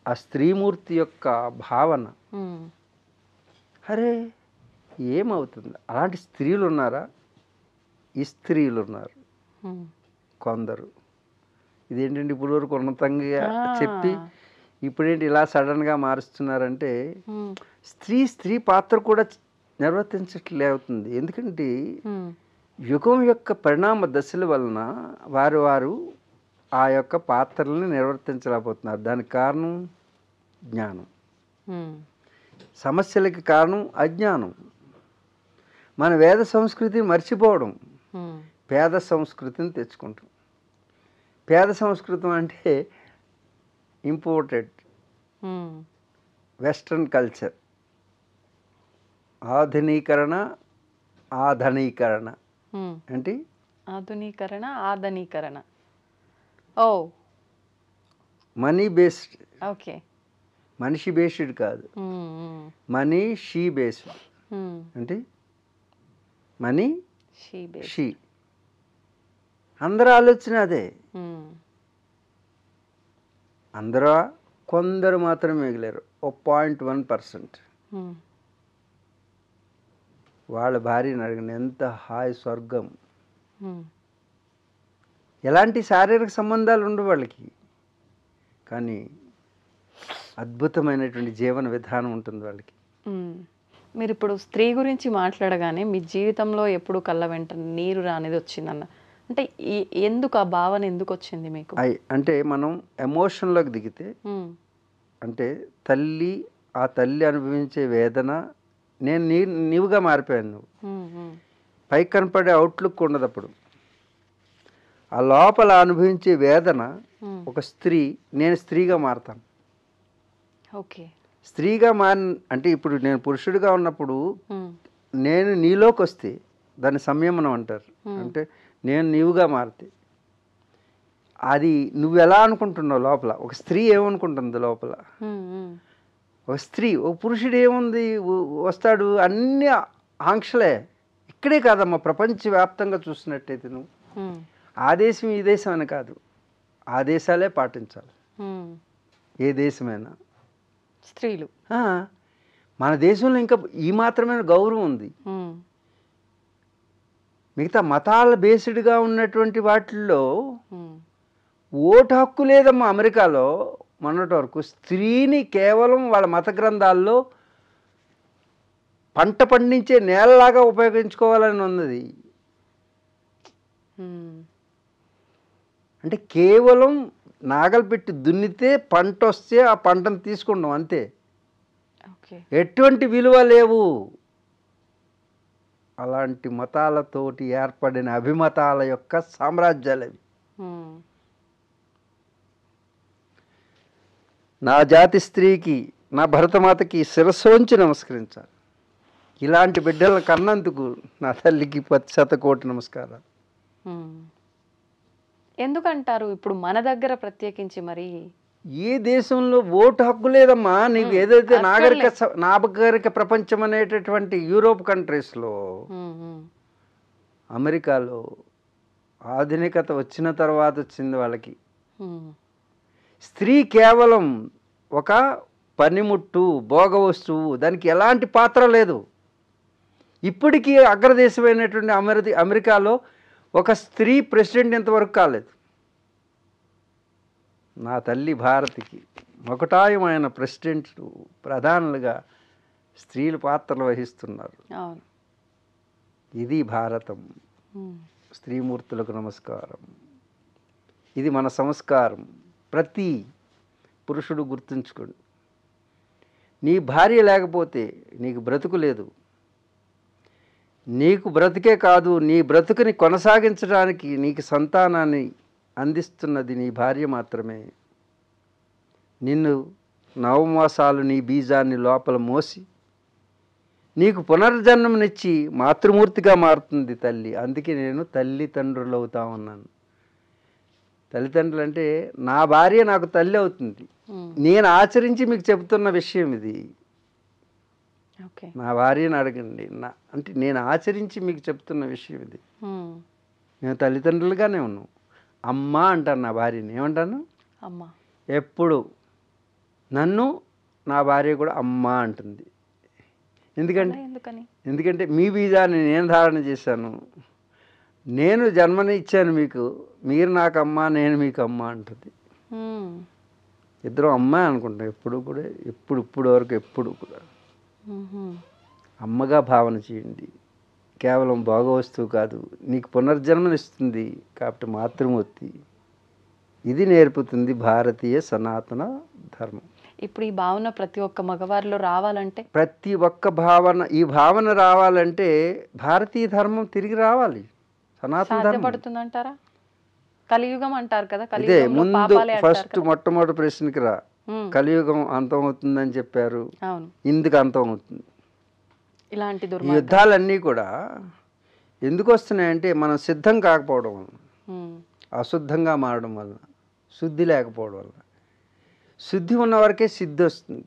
ఆ స్త్రీమూర్తి యొక్క భావన. అరే ఏమవుతుంది? అలాంటి స్త్రీలు ఉన్నారా? ఈ స్త్రీలు ఉన్నారు కొందరు. ఇదేంటంటే ఇప్పుడు వరకు ఉన్నతంగా చెప్పి ఇప్పుడేంటి ఇలా సడన్గా మారుస్తున్నారంటే స్త్రీ పాత్ర కూడా నిర్వర్తించట్లేవుతుంది. ఎందుకంటే యుగం యొక్క పరిణామ దశల వలన వారు ఆ యొక్క పాత్రలను నిర్వర్తించలేకపోతున్నారు. దానికి కారణం జ్ఞానం. సమస్యలకి కారణం అజ్ఞానం. మన వేద సంస్కృతిని మర్చిపోవడం, పేద సంస్కృతిని తెచ్చుకుంటాం. పేద సంస్కృతం అంటే ఇంపోర్టెడ్ వెస్ట్రన్ కల్చర్. ఆధునీకరణ, ఆధునీకరణ అంటే ఆధునీకరణ, ఆధునీకరణ. ఓ మనీ బేస్డ్. ఓకే. మనిషి బేస్డ్ కాదు, మనీ షీ బేస్డ్. అంటే మనీ షీ. అందరూ ఆలోచన అదే. అందరూ కొందరు మాత్రమే మిగిలారు, 0.1%. వాళ్ళ భార్యని అడగండి, ఎంత హాయ్ స్వర్గం. ఎలాంటి శారీరక సంబంధాలు ఉండవు వాళ్ళకి, కానీ అద్భుతమైనటువంటి జీవన విధానం ఉంటుంది వాళ్ళకి. మీరు ఇప్పుడు స్త్రీ గురించి మాట్లాడగానే మీ జీవితంలో ఎప్పుడు కళ్ళ వెంట నీరు రానిది వచ్చిందన్న అంటే ఎందుకు ఆ భావన ఎందుకు వచ్చింది మీకు? అంటే మనం ఎమోషన్లోకి దిగితే అంటే ఆ తల్లి అనుభవించే వేదన, నేను నీవుగా మారిపోయాను. నువ్వు పైకి కనపడే అవుట్లుక్ ఉండదు. అప్పుడు ఆ లోపల అనుభవించే వేదన ఒక స్త్రీ, నేను స్త్రీగా మారతాను. ఓకే. స్త్రీగా అంటే ఇప్పుడు నేను పురుషుడిగా ఉన్నప్పుడు నేను నీలోకి వస్తే దాన్ని సంయమనం అంటారు. అంటే నేను నీవుగా మారితే అది నువ్వు ఎలా అనుకుంటున్నావు లోపల. ఒక స్త్రీ ఏమనుకుంటుంది లోపల? ఒక స్త్రీ, ఒక పురుషుడు ఏముంది, వస్తాడు, అన్ని ఆంక్షలే. ఇక్కడే కాదమ్మా, ప్రపంచవ్యాప్తంగా చూసినట్టయితే నువ్వు ఆ దేశం ఈ దేశం అని కాదు, ఆ దేశాలే పాటించాలి. ఏ దేశమైనా స్త్రీలు. మన దేశంలో ఇంకా ఈ మాత్రమే గౌరవం ఉంది. మిగతా మతాల బేస్డ్గా ఉన్నటువంటి వాటిల్లో ఓటు హక్కు లేదమ్మా. అమెరికాలో మొన్నటి వరకు స్త్రీని కేవలం వాళ్ళ మత గ్రంథాల్లో పంట పండించే నేలలాగా ఉపయోగించుకోవాలని ఉన్నది. అంటే కేవలం నాగలు పెట్టి దున్నితే పంట వస్తే ఆ పంటను తీసుకుంటాం అంతే. ఎటువంటి విలువ లేవు. అలాంటి మతాలతోటి ఏర్పడిన అభిమతాల యొక్క సామ్రాజ్యాలు అవి. నా జాతి స్త్రీకి, నా భరతమాతకి శిరస్సు వంచి నమస్కరించాలి. ఇలాంటి బిడ్డలను కన్నందుకు నా తల్లికి 100,000,000 నమస్కారాలు. ఎందుకంటారు ఇప్పుడు మన దగ్గర ప్రత్యేకించి మరి? ఏ దేశంలో ఓటు హక్కు లేదమ్మా నీకు. ఏదైతే నాగరిక ప్రపంచం అనేటటువంటి యూరోప్ కంట్రీస్లో, అమెరికాలో ఆధునికత వచ్చిన తర్వాత వచ్చింది వాళ్ళకి. స్త్రీ కేవలం ఒక పనిముట్టు, భోగ వస్తువు, దానికి ఎలాంటి పాత్ర లేదు. ఇప్పటికీ అగ్రదేశమైనటువంటి అమెరికాలో ఒక స్త్రీ ప్రెసిడెంట్ ఇంతవరకు కాలేదు. నా తల్లి భారతికి మొకటాయమైన ప్రెసిడెంట్లు, ప్రధానులుగా స్త్రీలు పాత్రలు వహిస్తున్నారు. ఇది భారతం. స్త్రీమూర్తులకు నమస్కారం. ఇది మన సంస్కారం. ప్రతి పురుషుడు గుర్తుంచుకోండి, నీ భార్య లేకపోతే నీకు బ్రతుకు లేదు. నీకు బ్రతికే కాదు, నీ బ్రతుకుని కొనసాగించడానికి నీకు సంతానాన్ని అందిస్తున్నది నీ భార్య మాత్రమే. నిన్ను నవమాసాలు నీ బీజాన్ని లోపల మోసి నీకు పునర్జన్మనిచ్చి మాతృమూర్తిగా మారుతుంది తల్లి. అందుకే నేను తల్లిదండ్రులు అవుతా ఉన్నాను. తల్లిదండ్రులు అంటే నా భార్య నాకు తల్లి అవుతుంది. నేను ఆచరించి మీకు చెబుతున్న విషయం ఇది. నా భార్యని అడగండి. అంటే నేను ఆచరించి మీకు చెప్తున్న విషయం ఇది. నేను తల్లిదండ్రులుగానే ఉన్నాను. అమ్మ అంటాను నా భార్యని. ఏమంటాను? అమ్మ. ఎప్పుడు నన్ను నా భార్య కూడా అమ్మ అంటుంది. ఎందుకంటే మీ బీజాన్ని నేను ధారణ చేశాను, నేను జన్మని ఇచ్చాను మీకు, మీరు నాకు అమ్మ, నేను మీకు అమ్మ అంటుంది. ఇద్దరం అమ్మాయి అనుకుంటాం ఎప్పుడు కూడా. ఇప్పుడు వరకు ఎప్పుడు కూడా అమ్మగా భావన చేయండి. కేవలం భోగవస్తువు కాదు, నీకు పునర్జన్మనిస్తుంది కాబట్టి మాతృమూర్తి. ఇది నేర్పుతుంది భారతీయ సనాతన ధర్మం. ఇప్పుడు ఈ భావన ప్రతి ఒక్క మగవారిలో రావాలంటే, ప్రతి ఒక్క ఈ భావన రావాలంటే భారతీయ ధర్మం తిరిగి రావాలి. సనాతన ధర్మం పడుతుందంటారా? కలియుగం అంటారు కదా, ఇదే ముందు ఫస్ట్ మొట్టమొదటి ప్రశ్నకి రా. కలియుగం అంతం అవుతుందని చెప్పారు, ఇందుకు అంతం అవుతుంది. ఇలాంటి యుద్ధాలన్నీ కూడా ఎందుకు వస్తున్నాయంటే మనం సిద్ధం కాకపోవడం వలన, అశుద్ధంగా మారడం వలన, శుద్ధి లేకపోవడం వలన. శుద్ధి ఉన్న వరకే సిద్ధి వస్తుంది.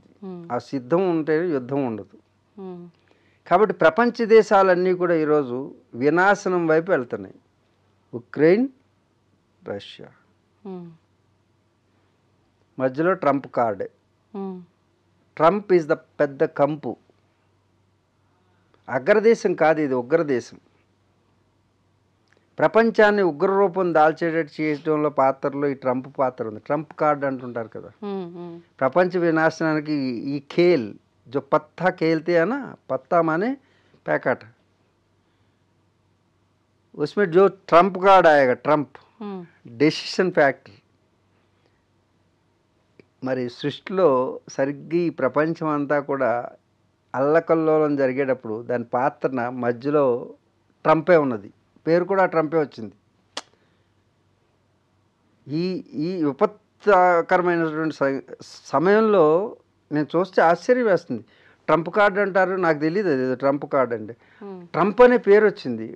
ఆ సిద్ధం ఉంటే యుద్ధం ఉండదు. కాబట్టి ప్రపంచ దేశాలన్నీ కూడా ఈరోజు వినాశనం వైపు వెళ్తున్నాయి. ఉక్రెయిన్, రష్యా, మధ్యలో Trump card. Trump is the పెద్ద కంపు. అగ్రదేశం కాదు ఇది, ఉగ్రదేశం. ప్రపంచాన్ని ఉగ్రరూపం దాల్చేటట్టు చేయడంలో పాత్రలో ఈ ట్రంప్ పాత్ర ఉంది. ట్రంప్ కార్డ్ అంటుంటారు కదా. ప్రపంచ వినాశనానికి ఈ खेल जो पत्ता खेलते हैं ना, पत्ता माने पैकेट, उसमें जो ट्रम्प कार्ड आएगा, ट्रम्प డెసిషన్ ఫ్యాక్టర్. మరి సృష్టిలో సరిగ్గా ఈ ప్రపంచం అంతా కూడా అల్లకల్లోలం జరిగేటప్పుడు దాని పాత్రన మధ్యలో ట్రంపే ఉన్నది. పేరు కూడా ట్రంపే వచ్చింది. ఈ విపత్కరమైనటువంటి సమయంలో నేను చూస్తే ఆశ్చర్యం వేస్తుంది. ట్రంప్ కార్డ్ అంటారు, నాకు తెలియదు అది ట్రంప్ కార్డ్ అండి. ట్రంప్ అనే పేరు వచ్చింది.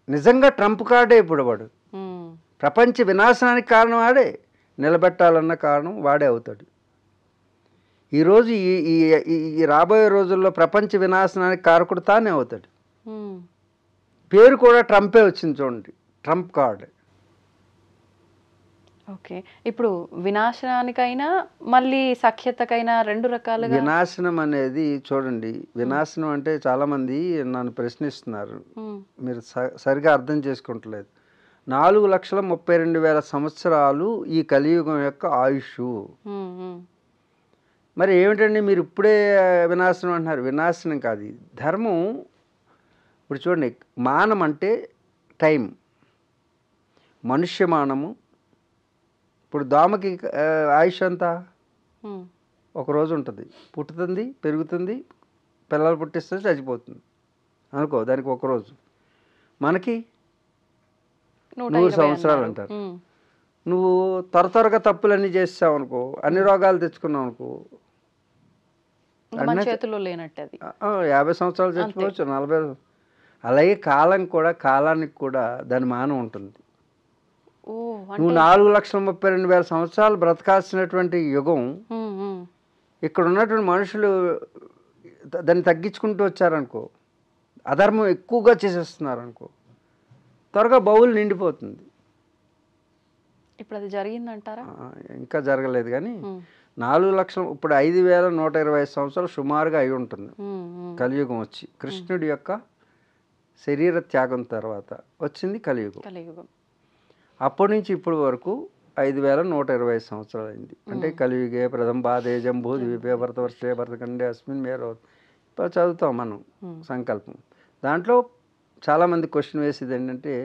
నిజంగా ట్రంప్ కార్డే ఇప్పుడు వాడు. ప్రపంచ వినాశనానికి కారణం వాడే, నిలబెట్టాలన్న కారణం వాడే అవుతాడు. ఈరోజు ఈ రాబోయే రోజుల్లో ప్రపంచ వినాశనానికి కారకుడు తానే అవుతాడు. పేరు కూడా ట్రంపే వచ్చింది చూడండి, ట్రంప్ కార్డ్. ఓకే, ఇప్పుడు వినాశనానికైనా మళ్ళీ సఖ్యతకైనా రెండు రకాలుగా. వినాశనం అనేది చూడండి, వినాశనం అంటే చాలామంది నన్ను ప్రశ్నిస్తున్నారు, మీరు సరిగా అర్థం చేసుకుంటలేదు. 4,32,000 సంవత్సరాలు ఈ కలియుగం యొక్క ఆయుష్. మరి ఏమిటండి మీరు ఇప్పుడే వినాశనం అంటున్నారు? వినాశనం కాదు, ధర్మం. ఇప్పుడు చూడండి, మానం అంటే టైం, మనుష్యమానము. ఇప్పుడు దోమకి ఆయుష్ అంతా ఒకరోజు ఉంటుంది, పుట్టుతుంది, పెరుగుతుంది, పిల్లలు పుట్టిస్తుంది, చచ్చిపోతుంది అనుకో, దానికి ఒకరోజు. మనకి 100 సంవత్సరాలు అంటారు. నువ్వు త్వరగా తప్పులన్నీ చేసావు అనుకో, అన్ని రోగాలు తెచ్చుకున్నావు అనుకో, మన చేతుల్లో లేనట్టు అది. 50 సంవత్సరాలు చచ్చిపోవచ్చు, 40. అలాగే కాలం కూడా, కాలానికి కూడా దాని మానం ఉంటుంది. నువ్వు 4,32,000 సంవత్సరాలు బ్రతకాల్సినటువంటి యుగం ఇక్కడ ఉన్నటువంటి మనుషులు దాన్ని తగ్గించుకుంటూ వచ్చారనుకో, అధర్మం ఎక్కువగా చేసేస్తున్నారు అనుకో, త్వరగా బౌల్ నిండిపోతుంది. ఇప్పుడు అది జరిగిందంటారా? ఇంకా జరగలేదు కానీ 4 లక్షలు, ఇప్పుడు 5,125 సంవత్సరాలు సుమారుగా అయి ఉంటుంది కలియుగం వచ్చి. కృష్ణుడి యొక్క శరీర త్యాగం తర్వాత వచ్చింది కలియుగం. అప్పటి నుంచి ఇప్పటి వరకు 5,120 సంవత్సరాలు అయింది. అంటే కలియుగే ప్రథమ పాదే జంబూ ద్వీపే భరతవర్షే భరతఖండే అస్మిన్ మేరో ఇప్పుడు చదువుతాం మనం సంకల్పం. దాంట్లో చాలామంది క్వశ్చన్ వేసేది ఏంటంటే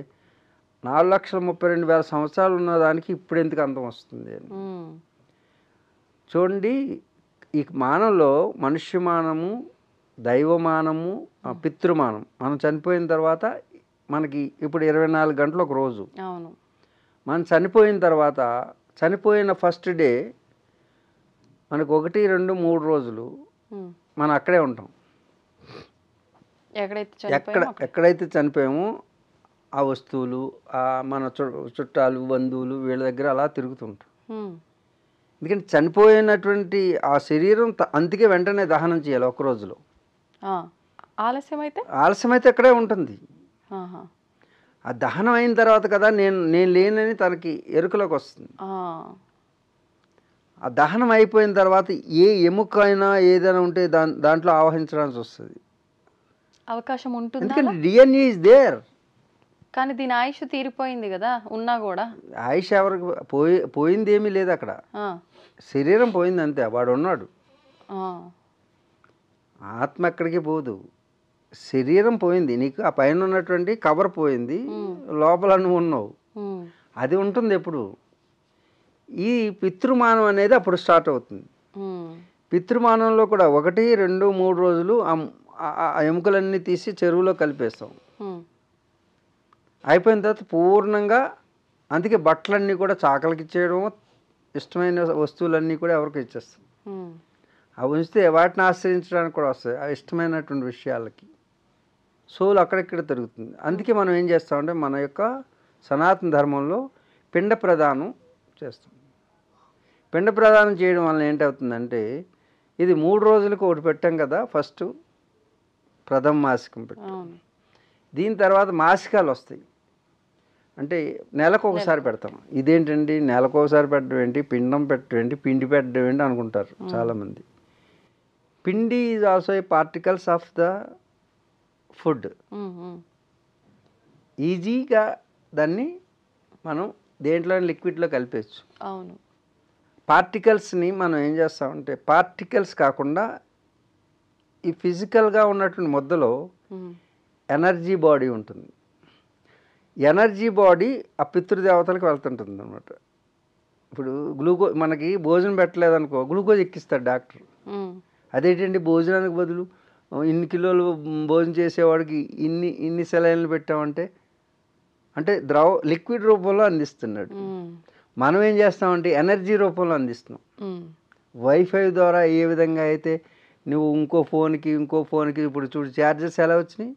4,32,000 సంవత్సరాలు ఉన్నదానికి ఇప్పుడు ఎందుకు అంతం వస్తుంది అని. చూడండి, ఈ మానంలో మనుష్యమానము, దైవమానము, పితృమానం. మనం చనిపోయిన తర్వాత మనకి ఇప్పుడు 24 గంటలు ఒక రోజు. మనం చనిపోయిన తర్వాత, చనిపోయిన ఫస్ట్ డే మనకు 1, 2, 3 రోజులు మనం అక్కడే ఉంటాం. ఎక్కడైతే చనిపోయామో ఆ వస్తువులు, మన చుట్టాలు, బంధువులు వీళ్ళ దగ్గర అలా తిరుగుతుంటాం. ఎందుకంటే చనిపోయినటువంటి ఆ శరీరం అందుకే వెంటనే దహనం చేయాలి ఒక రోజులో. ఆలస్యమైతే అక్కడే ఉంటుంది. ఆ దహనం అయిన తర్వాత కదా నేను లేనని తనకి ఎరుకలోకి వస్తుంది. ఆ దహనం అయిపోయిన తర్వాత ఏ ఎముకైనా ఏదైనా ఉంటే దాంట్లో ఆవహించడానికి వస్తుంది, అవకాశం ఉంటుంది. ఎందుకంటే డిఎన్ఏ ఇస్ దేర్. కానీ దీని ఆయుష్ తీరిపోయింది కదా, ఉన్నా కూడా. ఆయుష్ ఎవరికి పోయింది ఏమీ లేదు అక్కడ, శరీరం పోయింది అంతే. వాడు ఉన్నాడు, ఆత్మ ఎక్కడికి పోదు, శరీరం పోయింది. నీకు ఆ పైన ఉన్నటువంటి కవర్ పోయింది, లోపల నువ్వు ఉన్నావు, అది ఉంటుంది ఎప్పుడు. ఈ పితృమానం అనేది అప్పుడు స్టార్ట్ అవుతుంది. పితృమానంలో కూడా 1, 2, 3 రోజులు ఆ ఎముకలన్నీ తీసి చెరువులో కలిపేస్తాం. అయిపోయిన తర్వాత పూర్ణంగా, అందుకే బట్టలన్నీ కూడా చాకలకి ఇచ్చేయడం, ఇష్టమైన వస్తువులన్నీ కూడా ఎవరికి ఇచ్చేస్తాం. అవి ఉంచితే వాటిని ఆశ్రయించడానికి కూడా వస్తాయి, ఆ ఇష్టమైనటువంటి విషయాలకి. సోల్ అక్కడెక్కడ తిరుగుతుంది. అందుకే మనం ఏం చేస్తామంటే మన యొక్క సనాతన ధర్మంలో పిండ ప్రదానం చేస్తాం. పిండ ప్రదానం చేయడం వల్ల ఏంటవుతుందంటే, ఇది 3 రోజులకు ఒకటి పెట్టాం కదా, ఫస్ట్ ప్రథమ మాసికం పెట్టాం. దీని తర్వాత మాసికాలు వస్తాయి, అంటే నెలకు ఒకసారి పెడతాం. ఇదేంటండి నెలకు ఒకసారి పెట్టడం ఏంటి, పిండం పెట్టడం ఏంటి, పిండి పెట్టడం ఏంటి అనుకుంటారు చాలామంది. పిండి is also a particles of the food. ఈజీగా దాన్ని మనం దేంట్లో లిక్విడ్లో కలిపేయచ్చు. అవును, పార్టికల్స్ని మనం ఏం చేస్తామంటే, పార్టికల్స్ కాకుండా ఈ ఫిజికల్గా ఉన్నటువంటి ముద్దలో ఎనర్జీ బాడీ ఉంటుంది. ఎనర్జీ బాడీ ఆ పితృదేవతలకు వెళ్తుంటుంది అనమాట. ఇప్పుడు మనకి భోజనం పెట్టలేదనుకో, గ్లూకోజ్ ఎక్కిస్తాడు డాక్టర్. అదేంటండి భోజనానికి బదులు ఇన్ని కిలోలు భోజనం చేసేవాడికి ఇన్ని సెలైన్లు పెట్టామంటే, అంటే లిక్విడ్ రూపంలో అందిస్తున్నాడు. మనం ఏం చేస్తామంటే ఎనర్జీ రూపంలో అందిస్తున్నాం. వైఫై ద్వారా ఏ విధంగా అయితే నువ్వు ఇంకో ఫోన్కి ఇప్పుడు చూడు ఛార్జెస్ ఎలా వచ్చినాయి,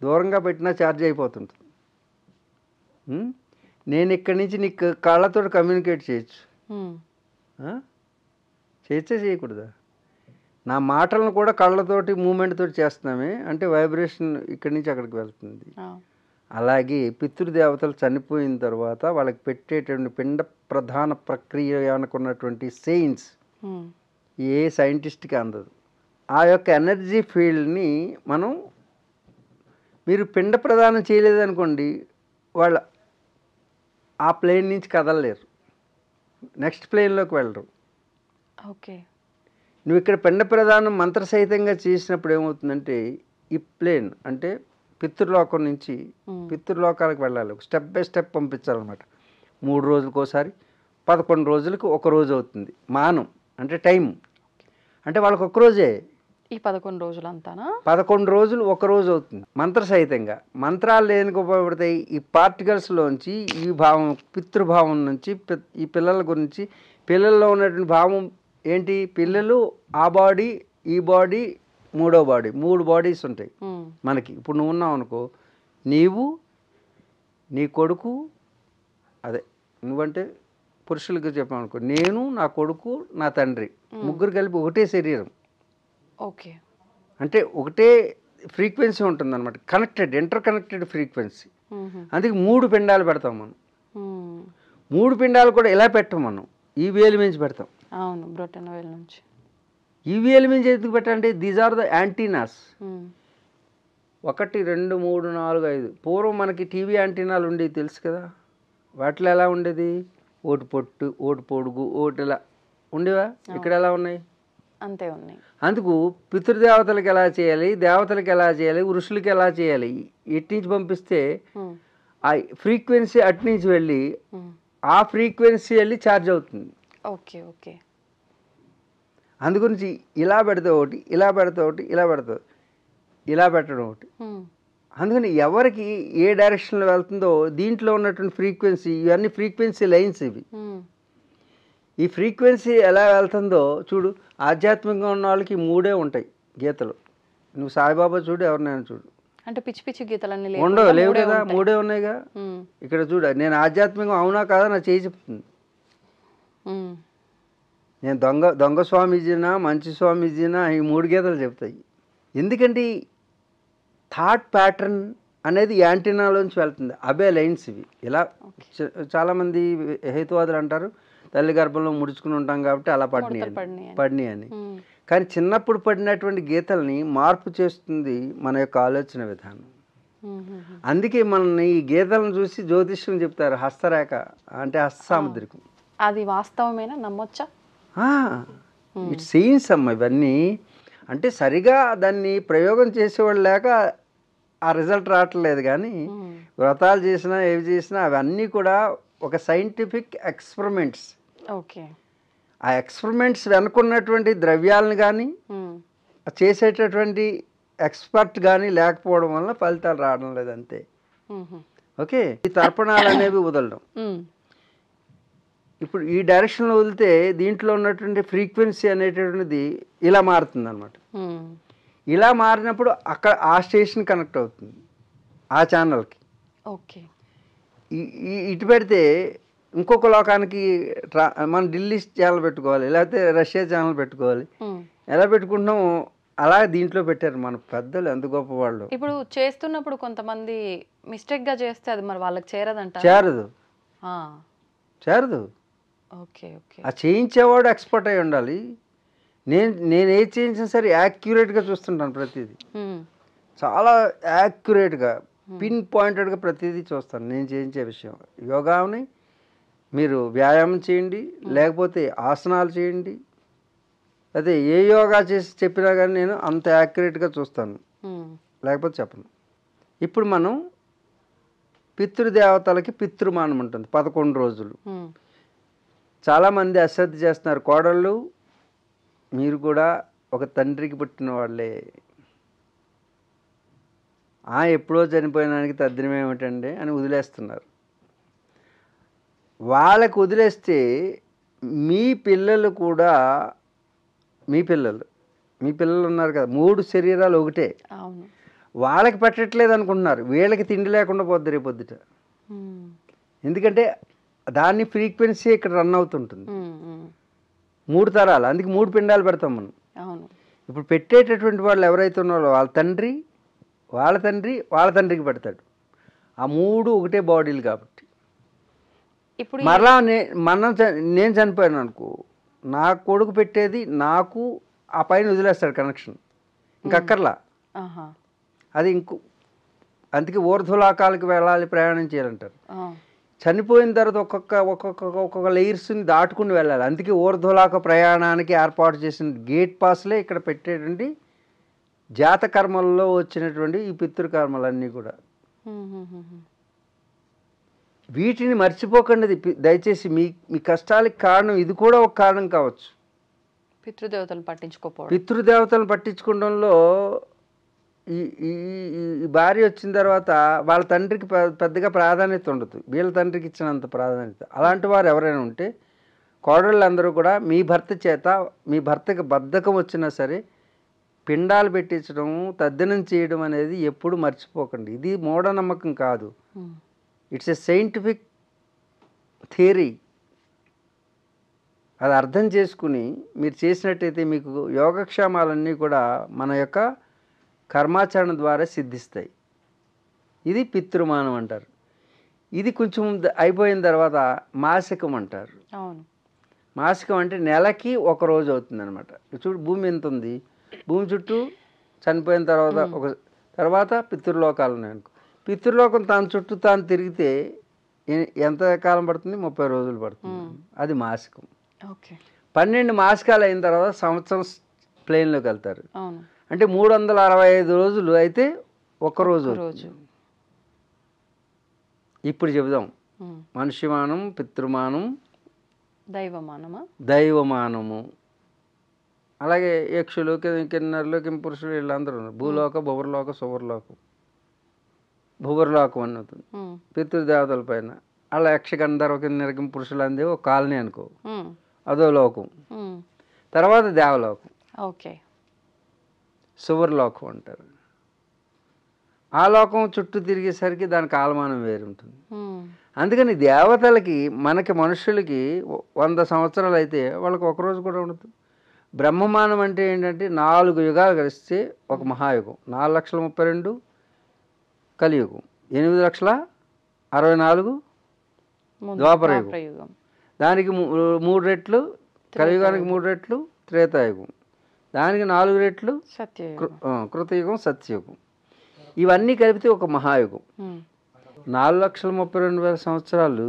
దూరంగా పెట్టినా ఛార్జ్ అయిపోతుంటుంది. నేను ఇక్కడి నుంచి నీకు కాళ్ళతో కమ్యూనికేట్ చేయొచ్చు, చేయకూడదా? నా మాటలను కూడా కళ్ళతోటి మూమెంట్ తోటి చేస్తున్నామే, అంటే వైబ్రేషన్ ఇక్కడి నుంచి అక్కడికి వెళ్తుంది. అలాగే పితృదేవతలు చనిపోయిన తర్వాత వాళ్ళకి పెట్టేటువంటి పిండ ప్రధాన ప్రక్రియ అనుకున్నటువంటి సైన్స్ ఏ సైంటిస్ట్కి అందదు. ఆ యొక్క ఎనర్జీ ఫీల్డ్ని మీరు పిండ ప్రదానం చేయలేదనుకోండి, వాళ్ళ ఆ ప్లేన్ నుంచి కదలలేరు, నెక్స్ట్ ప్లేన్లోకి వెళ్ళరు. ఓకే, నువ్వు ఇక్కడ పిండ ప్రదానం మంత్రసహితంగా చేసినప్పుడు ఏమవుతుందంటే, ఈ ప్లేన్ అంటే పితృలోకం నుంచి పితృలోకాలకు వెళ్ళాలి, స్టెప్ బై స్టెప్ పంపించాలన్నమాట. 3 రోజులకు ఒకసారి, 11 రోజులకు ఒక రోజు అవుతుంది మానం, అంటే టైం. అంటే వాళ్ళకి ఒక రోజే, ఈ 11 రోజులు అంతానా? 11 రోజులు ఒక రోజు అవుతుంది మంత్రసహితంగా. మంత్రాలు దేనికి ఉపయోగపడతాయి? ఈ పార్టికల్స్లోంచి ఈ భావం, పితృభావం నుంచి ఈ పిల్లల గురించి, పిల్లల్లో ఉన్నటువంటి భావం ఏంటి పిల్లలు ఆ బాడీ ఈ బాడీ మూడో బాడీ 3 బాడీస్ ఉంటాయి మనకి. ఇప్పుడు నువ్వు ఉన్నావు అనుకో, నీవు నీ కొడుకు, అదే నువ్వంటే పురుషులకి చెప్పామనుకో, నేను నా కొడుకు నా తండ్రి ముగ్గురు కలిపి ఒకటే శరీరం. ఓకే. అంటే ఒకటే ఫ్రీక్వెన్సీ ఉంటుందన్నమాట, కనెక్టెడ్ ఇంటర్ కనెక్టెడ్ ఫ్రీక్వెన్సీ. అందుకే 3 పిండాలు పెడతాం మనం. 3 పిండాలు కూడా ఇలా పెట్టం మనం, ఈ వేలు మించి పెడతాం. అవును, బ్రొటన వేలు నుంచి. ఈ వేలు మించి ఎందుకు పెట్టాలంటే దీస్ ఆర్ ద యాంటీనాస్. 1 2 3 4 5 పూర్వం మనకి టీవీ యాంటీనాలు ఉండేవి తెలుసు కదా. వాటిలో ఎలా ఉండేది, ఓటు పొట్టు ఓటు పొడుగు ఓటు ఇలా ఉండేవా, ఇక్కడ ఎలా ఉన్నాయి అంతే ఉన్నాయి. అందుకు పితృదేవతలకు ఎలా చేయాలి, దేవతలకు ఎలా చేయాలి, ఋషులకి ఎలా చేయాలి, ఎటు నుంచి పంపిస్తే ఆ ఫ్రీక్వెన్సీ అటు నుంచి వెళ్ళి ఆ ఫ్రీక్వెన్సీ వెళ్ళి ఛార్జ్ అవుతుంది. Okay okay. అందుగురించి ఇలా పెడితే ఒకటి, ఇలా పెడితే ఒకటి, ఇలా పెడితే ఇలా పెట్టడం ఒకటి. అందుకని ఎవరికి ఏ డైరెక్షన్లో వెళ్తుందో దీంట్లో ఉన్నటువంటి ఫ్రీక్వెన్సీ, ఇవన్నీ ఫ్రీక్వెన్సీ లైన్స్ ఇవి. ఈ ఫ్రీక్వెన్సీ ఎలా వెళ్తుందో చూడు. ఆధ్యాత్మికంగా ఉన్న వాళ్ళకి 3 ఉంటాయి గీతలు. నువ్వు సాయిబాబా చూడు, ఎవరినైనా చూడు, అంటే పిచ్చి పిచ్చి గీతలన్నీ లేవు కదా, 3 ఉన్నాయిగా. ఇక్కడ చూడ, నేను ఆధ్యాత్మికం అవునా కాదా నా చేయి చెప్తుంది. నేను దొంగ స్వామీజీనా మంచి స్వామీజీనా ఈ 3 గీతలు చెప్తాయి. ఎందుకంటే థాట్ ప్యాటర్న్ అనేది యాంటీనాలోంచి వెళ్తుంది. అబే లైన్స్ ఇవి. ఇలా చాలామంది హేతువాదులు అంటారు తల్లి గర్భంలో ముడుచుకుని ఉంటాం కాబట్టి అలా పడినాయి అని. కానీ చిన్నప్పుడు పడినటువంటి గీతల్ని మార్పు చేస్తుంది మన యొక్క ఆలోచన విధానం. అందుకే మనల్ని ఈ గీతలను చూసి జ్యోతిష్యం చెప్తారు. హస్తరేఖ అంటే హస్త సాముద్రికం. అది వాస్తవమేనా, నమ్మొచ్చా? ఇట్స్ సైన్స్ అమ్మ ఇవన్నీ. అంటే సరిగా దాన్ని ప్రయోగం చేసేవాళ్ళు లేక ఆ రిజల్ట్ రావట్లేదు. కానీ వ్రతాలు చేసినా ఏవి చేసినా అవన్నీ కూడా ఒక సైంటిఫిక్ ఎక్స్పెరిమెంట్స్. ఓకే. ఆ ఎక్స్పెరిమెంట్స్ వెనుకున్నటువంటి ద్రవ్యాలను కానీ చేసేటటువంటి ఎక్స్పర్ట్ కానీ లేకపోవడం వల్ల ఫలితాలు రావడం లేదు, అంతే. ఓకే. ఈ తర్పణాలు అనేవి వదలడం ఇప్పుడు ఈ డైరెక్షన్లో వదిలితే దీంట్లో ఉన్నటువంటి ఫ్రీక్వెన్సీ అనేటటువంటిది ఇలా మారుతుంది అనమాట. ఇలా మారినప్పుడు అక్కడ ఆ స్టేషన్ కనెక్ట్ అవుతుంది ఆ ఛానల్కి. ఓకే. ఇటు పెడితే ఇంకొక లోకానికి మనం ఢిల్లీ ఛానల్ పెట్టుకోవాలి, లేకపోతే రష్యా ఛానల్ పెట్టుకోవాలి. ఎలా పెట్టుకుంటున్నాము అలా దీంట్లో పెట్టారు మన పెద్దలు, ఎంత గొప్ప వాళ్ళు. ఇప్పుడు చేస్తున్నప్పుడు కొంతమంది మిస్టేక్గా చేస్తే అది మరి వాళ్ళకి చేరదంట. చేరదు. Okay okay. ఆ చేయించేవాడు ఎక్స్పర్ట్ అయి ఉండాలి. నేను ఏది చేయించినా సరే యాక్యురేట్గా చూస్తుంటాను ప్రతిదీ. చాలా యాక్యురేట్గా పిన్ పాయింటెడ్గా ప్రతిదీ చూస్తాను నేను చేయించే విషయం. యోగాని మీరు వ్యాయామం చేయండి, లేకపోతే ఆసనాలు చేయండి, అదే ఏ యోగా చేసి చెప్పినా కానీ నేను అంత యాక్యురేట్గా చూస్తాను, లేకపోతే చెప్పను. ఇప్పుడు మనం పితృదేవతలకి పితృమానం ఉంటుంది 11 రోజులు. చాలామంది అశ్రద్ధ చేస్తున్నారు. కోడళ్ళు మీరు కూడా ఒక తండ్రికి పుట్టిన వాళ్ళే, ఎప్పుడో చనిపోయినానికి తద్దినం ఏమిటండి అని వదిలేస్తున్నారు. వాళ్ళకి వదిలేస్తే మీ పిల్లలు కూడా మీ పిల్లలు ఉన్నారు కదా, 3 శరీరాలు ఒకటే, వాళ్ళకి పెట్టట్లేదు అనుకుంటున్నారు. వీళ్ళకి తిండి లేకుండా పోద్ది రేపొద్దుట. ఎందుకంటే దాన్ని ఫ్రీక్వెన్సీ ఇక్కడ రన్ అవుతుంటుంది 3 తరాలు. అందుకే 3 పిండాలు పెడతాం మనం. ఇప్పుడు పెట్టేటటువంటి వాళ్ళు ఎవరైతే ఉన్నారో వాళ్ళ తండ్రి వాళ్ళ తండ్రికి పెడతాడు. ఆ 3 ఒకటే బాడీలు కాబట్టి. ఇప్పుడు మరలా నేను చనిపోయాను అనుకో, నా కొడుకు పెట్టేది నాకు ఆ పైన వదిలేస్తాడు కనెక్షన్, ఇంకక్కర్లా. అది అందుకే ఊర్ధ్వలోకాలకు వెళ్ళాలి, ప్రయాణం చేయాలంటారు. చనిపోయిన తర్వాత ఒక్కొక్క లేయర్స్ని దాటుకుని వెళ్ళాలి. అందుకే ఊర్ధ్వలోక ప్రయాణానికి ఏర్పాటు చేసిన గేట్ పాస్లే ఇక్కడ పెట్టేటువంటి జాతకర్మల్లో వచ్చినటువంటి ఈ పితృకర్మలన్నీ కూడా. వీటిని మర్చిపోకండి దయచేసి. మీ కష్టాలకు కారణం ఇది కూడా ఒక కారణం కావచ్చు. పితృదేవతలను పట్టించుకోవడంలో ఈ భార్య వచ్చిన తర్వాత వాళ్ళ తండ్రికి పెద్దగా ప్రాధాన్యత ఉండదు, వీళ్ళ తండ్రికి ఇచ్చినంత ప్రాధాన్యత. అలాంటి వారు ఎవరైనా ఉంటే కోడళ్ళందరూ కూడా మీ భర్త చేత మీ భర్తకి బద్ధకం వచ్చినా సరే పిండాలు పెట్టించడం తద్దినం చేయడం అనేది ఎప్పుడు మర్చిపోకండి. ఇది మూఢనమ్మకం కాదు, ఇట్స్ ఎ సైంటిఫిక్ థియరీ. అది అర్థం చేసుకుని మీరు చేసినట్టయితే మీకు యోగక్షేమాలన్నీ కూడా మన యొక్క కర్మాచరణ ద్వారా సిద్ధిస్తాయి. ఇది పితృమానం అంటారు. ఇది కొంచెం అయిపోయిన తర్వాత మాసికం అంటారు. అవును, మాసికం అంటే నెలకి ఒక రోజు అవుతుంది అనమాట. చూడు భూమి ఎంత ఉంది, భూమి చుట్టూ చనిపోయిన తర్వాత పితృలోకాలు ఉన్నాయనుకో, పితృలోకం తన చుట్టూ తాను తిరిగితే ఎంత కాలం పడుతుంది? 30 రోజులు పడుతుంది. అది మాసికం. ఓకే, 12 మాసికాలు అయిన తర్వాత సంవత్సరం ప్లేన్లోకి వెళ్తారు. అవును, అంటే 365 రోజులు అయితే ఒక్కరోజు. ఇప్పుడు చెబుదాం, మనుష్యమానం, పితృమానం, దైవమానమా, దైవమానము. అలాగే యక్షులు, కిన్నరులు, కింపురుషులు వీళ్ళందరూ ఉన్నారు. భూలోక, భువర్లోక, సువర్లోకం. భువర్లోకం అన్నది పితృదేవతల పైన. అలా యక్ష, గంధర్వ, కిన్నెర, కింపురుషులు అందే ఒక కాలనీ అనుకో, అదో లోకం. తర్వాత దేవలోకం, ఓకే, సువర్లోకం అంటారు. ఆ లోకం చుట్టూ తిరిగేసరికి దాని కాలమానం వేరు ఉంటుంది. అందుకని దేవతలకి మనకి మనుషులకి 100 సంవత్సరాలు అయితే వాళ్ళకి ఒకరోజు కూడా ఉండదు. బ్రహ్మమానం అంటే ఏంటంటే 4 యుగాలు కలిస్తే ఒక మహాయుగం. 4,32,000 కలియుగం, 8,64,000 ద్వాపర యుగం. దానికి 3 రెట్లు, కలియుగానికి 3 రెట్లు త్రేతాయుగం, దానికి 4 రెట్లు కృతయుగం, సత్యయుగం. ఇవన్నీ కలిపితే ఒక మహాయుగం. 4,32,000 సంవత్సరాలు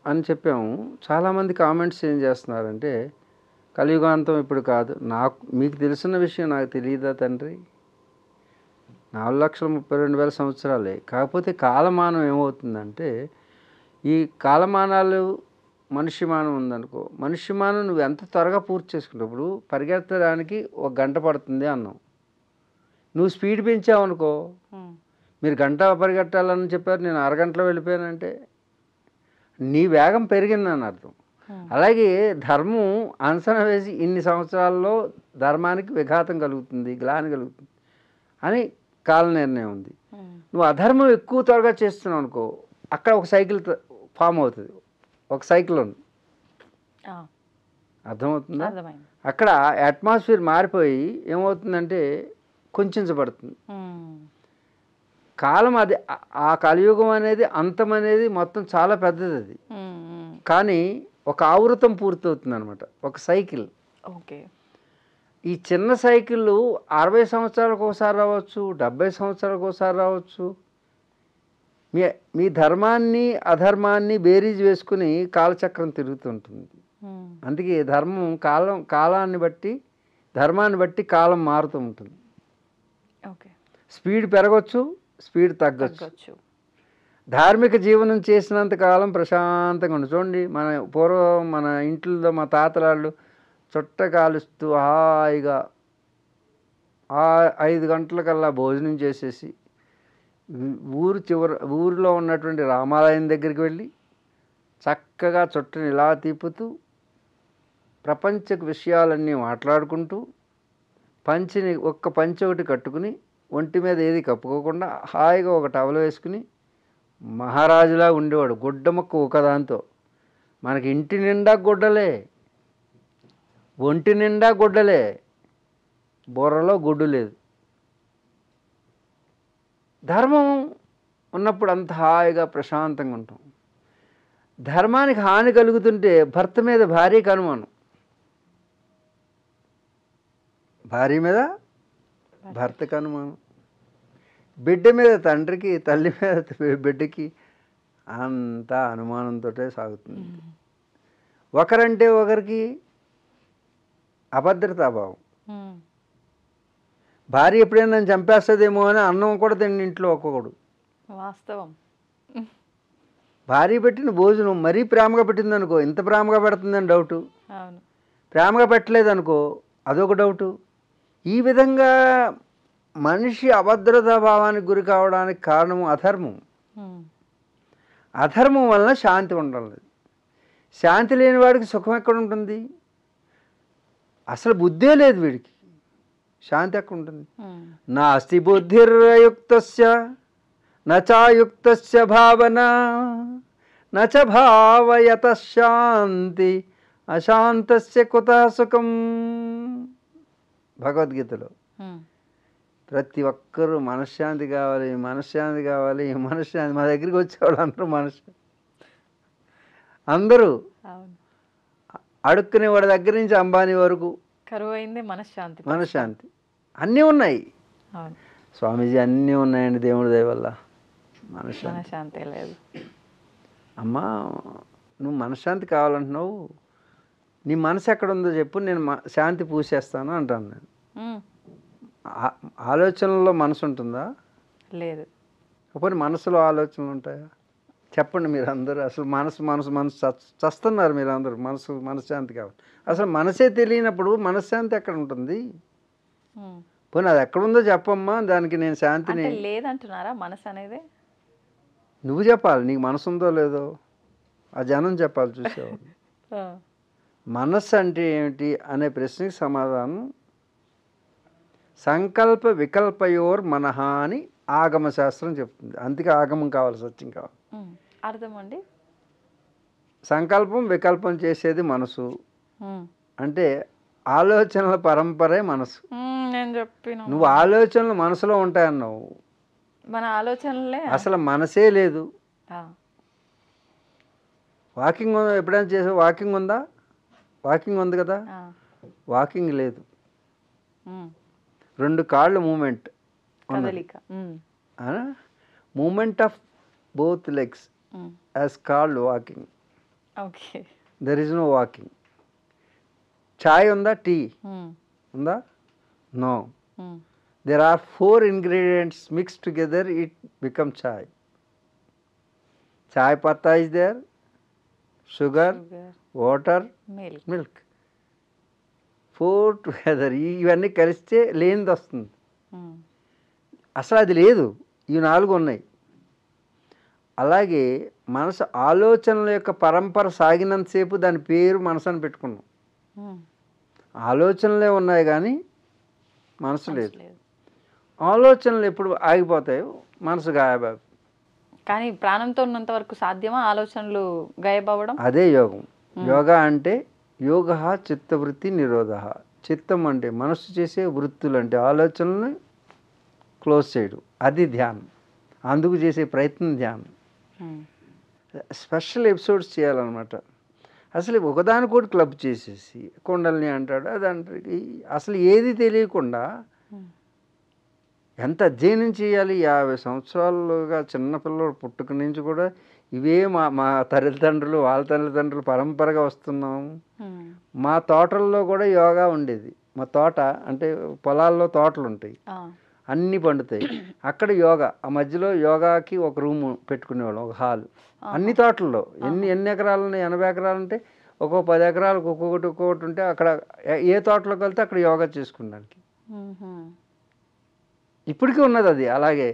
అని చెప్పాము. చాలామంది కామెంట్స్ ఏం చేస్తున్నారంటే కలియుగాంతం ఇప్పుడు కాదు. మీకు తెలిసిన విషయం నాకు తెలియదా తండ్రి? 4,32,000 సంవత్సరాలే. కాకపోతే కాలమానం ఏమవుతుందంటే, ఈ కాలమానాలు మనుష్యమానం ఉందనుకో, మనుష్యమానం నువ్వు ఎంత త్వరగా పూర్తి చేసుకుంటావు. ఇప్పుడు పరిగెత్తడానికి 1 గంట పడుతుంది అన్నావు, నువ్వు స్పీడ్ పెంచావు అనుకో, మీరు గంట పరిగెట్టాలని చెప్పారు, నేను అరగంటలో వెళ్ళిపోయానంటే నీ వేగం పెరిగిందని అర్థం. అలాగే ధర్మం అంచనా వేసి ఇన్ని సంవత్సరాల్లో ధర్మానికి విఘాతం కలుగుతుంది, గ్లాని కలుగుతుంది అని కాల నిర్ణయం ఉంది. నువ్వు అధర్మం ఎక్కువ త్వరగా చేస్తున్నావు అనుకో, అక్కడ ఒక సైకిల్ ఫామ్ అవుతుంది, ఒక సైకిల్ ఉంది. అర్థమవుతుందా? అక్కడ అట్మాస్ఫియర్ మారిపోయి ఏమవుతుందంటే కుంచబడుతుంది కాలం. అది ఆ కలియుగం అనేది, అంతం అనేది మొత్తం చాలా పెద్దది. అది కానీ ఒక ఆవృతం పూర్తవుతుంది అనమాట, ఒక సైకిల్. ఓకే, ఈ చిన్న సైకిళ్ళు 60 సంవత్సరాలకు ఒకసారి రావచ్చు, 70 సంవత్సరాలకు ఒకసారి రావచ్చు. మీ ధర్మాన్ని అధర్మాన్ని బేరీజ్ వేసుకుని కాలచక్రం తిరుగుతుంటుంది. అందుకే ధర్మం కాలాన్ని బట్టి, ధర్మాన్ని బట్టి కాలం మారుతూ ఉంటుంది. స్పీడ్ పెరగచ్చు, స్పీడ్ తగ్గచ్చు. ధార్మిక జీవనం చేసినంత కాలం ప్రశాంతంగా ఉండదు. చూడండి, పూర్వం మన ఇంట్లో మా తాతలాళ్ళు చుట్ట కాలుస్తూ హాయిగా 5 గంటలకల్లా భోజనం చేసేసి ఊరిలో ఉన్నటువంటి రామాలయం దగ్గరికి వెళ్ళి చక్కగా చుట్టని ఇలా తిప్పుతూ ప్రపంచ విషయాలన్నీ మాట్లాడుకుంటూ పంచె ఒకటి కట్టుకుని ఒంటి మీద ఏది కప్పుకోకుండా హాయిగా ఒక టవల్ వేసుకుని మహారాజులా ఉండేవాడు. గుడ్డ మొక్క ఒకదాంతో. మనకి ఇంటి నిండా గుడ్డలే, ఒంటి నిండా గుడ్డలే, బుర్రలో గుడ్డు లేదు. ధర్మం ఉన్నప్పుడు అంత హాయిగా ప్రశాంతంగా ఉంటాం. ధర్మానికి హాని కలుగుతుంటే భర్త మీద భార్యకి అనుమానం, భార్య మీద భర్తకు అనుమానం, బిడ్డ మీద తండ్రికి, తల్లి మీద బిడ్డకి, అంతా అనుమానంతో సాగుతుంది. ఒకరంటే ఒకరికి అభద్రతాభావం. భార్య ఎప్పుడైనా నన్ను చంపేస్తుందేమో అని అన్నం కూడా తిండి ఇంట్లో ఒక్కొక్కడు. వాస్తవం. భార్య పెట్టిన భోజనం మరీ ప్రేమగా పెట్టిందనుకో, ఇంత ప్రేమగా పెడుతుందని డౌటు. ప్రేమగా పెట్టలేదనుకో, అదొక డౌటు. ఈ విధంగా మనిషి అభద్రతా భావానికి గురి కావడానికి కారణము అధర్మం. అధర్మం వలన శాంతి ఉండలేదు. శాంతి లేని వాడికి సుఖం ఎక్కడ ఉంటుంది? అసలు బుద్ధే లేదు వీడికి, శాంతి ఎక్కడ ఉంటుంది? నాస్తి బుద్ధిర్యుక్తస్య నచాయుక్తస్య భావన నచ భావయత శాంతి అశాంతస్య కుతః సుఖం. భగవద్గీతలో ప్రతి ఒక్కరూ మనశ్శాంతి కావాలి, మనశ్శాంతి కావాలి, మనశ్శాంతి. మా దగ్గరికి వచ్చేవాళ్ళు అందరూ మనశ్శాంతి, అందరూ అడుక్కునే వాడి దగ్గర నుంచి అంబానీ వరకు కరువు అయింది మనశ్శాంతి. మనశ్శాంతి అన్నీ ఉన్నాయి స్వామీజీ, అన్నీ ఉన్నాయండి దేవుడి దయ వల్ల. మనశ్శాంతి లేదు. అమ్మా నువ్వు మనశ్శాంతి కావాలంటున్నావు, నీ మనసు ఎక్కడ ఉందో చెప్పు, నేను శాంతి పూసేస్తాను అంటాను నేను. ఆలోచనలో మనసు ఉంటుందా? లేదు. కాకపోతే మనసులో ఆలోచనలు ఉంటాయా? చెప్పండి మీరు అందరూ. అసలు మనసు మనసు మనసు చస్తున్నారు మీరు అందరూ. మనశ్శాంతి కావాలి. అసలు మనసే తెలియనప్పుడు మనశ్శాంతి ఎక్కడ ఉంటుంది? పోనీ అది ఎక్కడుందో చెప్పమ్మా, దానికి నేను శాంతిని. లేదంటున్నారా మనసు అనేది? నువ్వు చెప్పాలి నీకు మనసు ఉందో లేదో, ఆ జనం చెప్పాలి చూసేవాళ్ళు. మనస్సు అంటే ఏమిటి అనే ప్రశ్నకి సమాధానం సంకల్ప వికల్పయోర్ మనహ అని ఆగమ శాస్త్రం చెప్తుంది. అందుకే ఆగమం కావాలి, సత్యం కావాలి. అర్థం అండి. సంకల్పం వికల్పం చేసేది మనసు, అంటే ఆలోచనల పరంపరే మనసు. నేను చెప్పిన నువ్వు ఆలోచనలు మనసులో ఉంటాయన్నావు, మన ఆలోచనలే అసలు మనసే లేదు. వాకింగ్ ఎప్పుడైనా చేసే వాకింగ్ ఉందా? వాకింగ్ ఉంది కదా, వాకింగ్ లేదు. రెండు కాళ్ళు movement, movement of both legs as called walking. Okay. There is no walking. Chai unda, tea unda? No. There are 4 ingredients mixed together, it becomes chai. Chai patta is there, sugar, water, milk. 4 together. ఇవన్నీ కలిస్తే లేనిది వస్తుంది. అసలు అది లేదు, ఇవి 4 ఉన్నాయి. అలాగే మనసు ఆలోచనల యొక్క పరంపర సాగినంతసేపు దాని పేరు మనసు అని పెట్టుకున్నాం. ఆలోచనలే ఉన్నాయి కానీ మనసు లేదు. ఆలోచనలు ఎప్పుడు ఆగిపోతాయో మనసు గాయబాగు. కానీ ప్రాణంతో ఉన్నంత వరకు సాధ్యమా ఆలోచనలు గాయబవ్వడం? అదే యోగం. యోగా అంటే యోగ చిత్తవృత్తి నిరోధ. చిత్తం అంటే మనసు చేసే వృత్తులు, అంటే ఆలోచనల్ని క్లోజ్ చేయడం, అది ధ్యానం. అందుకు చేసే ప్రయత్నం ధ్యానం. స్పెషల్ ఎపిసోడ్స్ చేయాలన్నమాట. అసలు ఒకదానికోటి క్లబ్ చేసేసి కొండల్ని అంటాడు, అది అంటాడు, అసలు ఏది తెలియకుండా ఎంత అధ్యయనం చేయాలి. 50 సంవత్సరాలుగా చిన్నపిల్లలు పుట్టుక నుంచి కూడా ఇవే మా తల్లిదండ్రులు వాళ్ళ తల్లిదండ్రులు పరంపరగా వస్తున్నాము. మా తోటల్లో కూడా యోగా ఉండేది. మా తోట అంటే పొలాల్లో తోటలు ఉంటాయి, అన్నీ పండుతాయి. అక్కడ యోగా, ఆ మధ్యలో యోగాకి ఒక రూము పెట్టుకునేవాళ్ళం, ఒక హాలు. అన్ని తోటల్లో ఎన్ని ఎకరాలు ఉన్నాయి? 80 ఎకరాలు ఉంటే ఒక్కొక్క 10 ఎకరాలకు ఒక్కొక్కటి ఉంటే అక్కడ ఏ తోటలోకి వెళ్తే అక్కడ యోగా చేసుకున్నానికి. ఇప్పటికీ ఉన్నది అది అలాగే.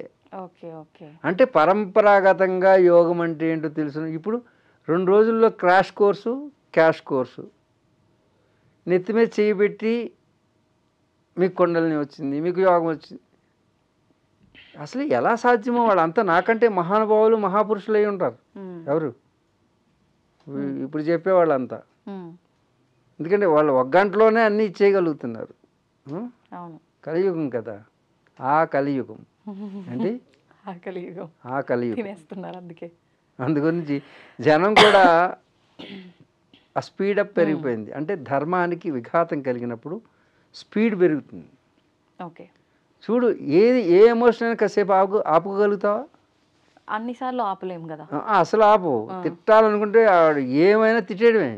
అంటే పరంపరాగతంగా యోగం అంటే ఏంటో తెలుసు. ఇప్పుడు 2 రోజుల్లో క్రాష్ కోర్సు, క్యాష్ కోర్సు. నెత్తి మీద చేయి పెట్టి మీకు కొండలని వచ్చింది, మీకు యోగం వచ్చింది. అసలు ఎలా సాధ్యమో? వాళ్ళంతా నాకంటే మహానుభావులు మహాపురుషులు అయి ఉంటారు. ఎవరు ఇప్పుడు చెప్పేవాళ్ళంతా. ఎందుకంటే వాళ్ళు 1 గంటలోనే అన్నీ ఇచ్చేయగలుగుతున్నారు. కలియుగం కదా, ఆ కలియుగం అంటే ఆ కలియుగం. అందుగురించి జనం కూడా ఆ స్పీడప్ పెరిగిపోయింది. అంటే ధర్మానికి విఘాతం కలిగినప్పుడు స్పీడ్ పెరుగుతుంది. చూడు, ఏ ఎమోషన్ అయినా కాసేపు ఆపుకోగలుగుతావా? అన్నిసార్లు ఆపలేము కదా. అసలు ఆపు. తిట్టాలనుకుంటే ఏమైనా తిట్టేయడమే.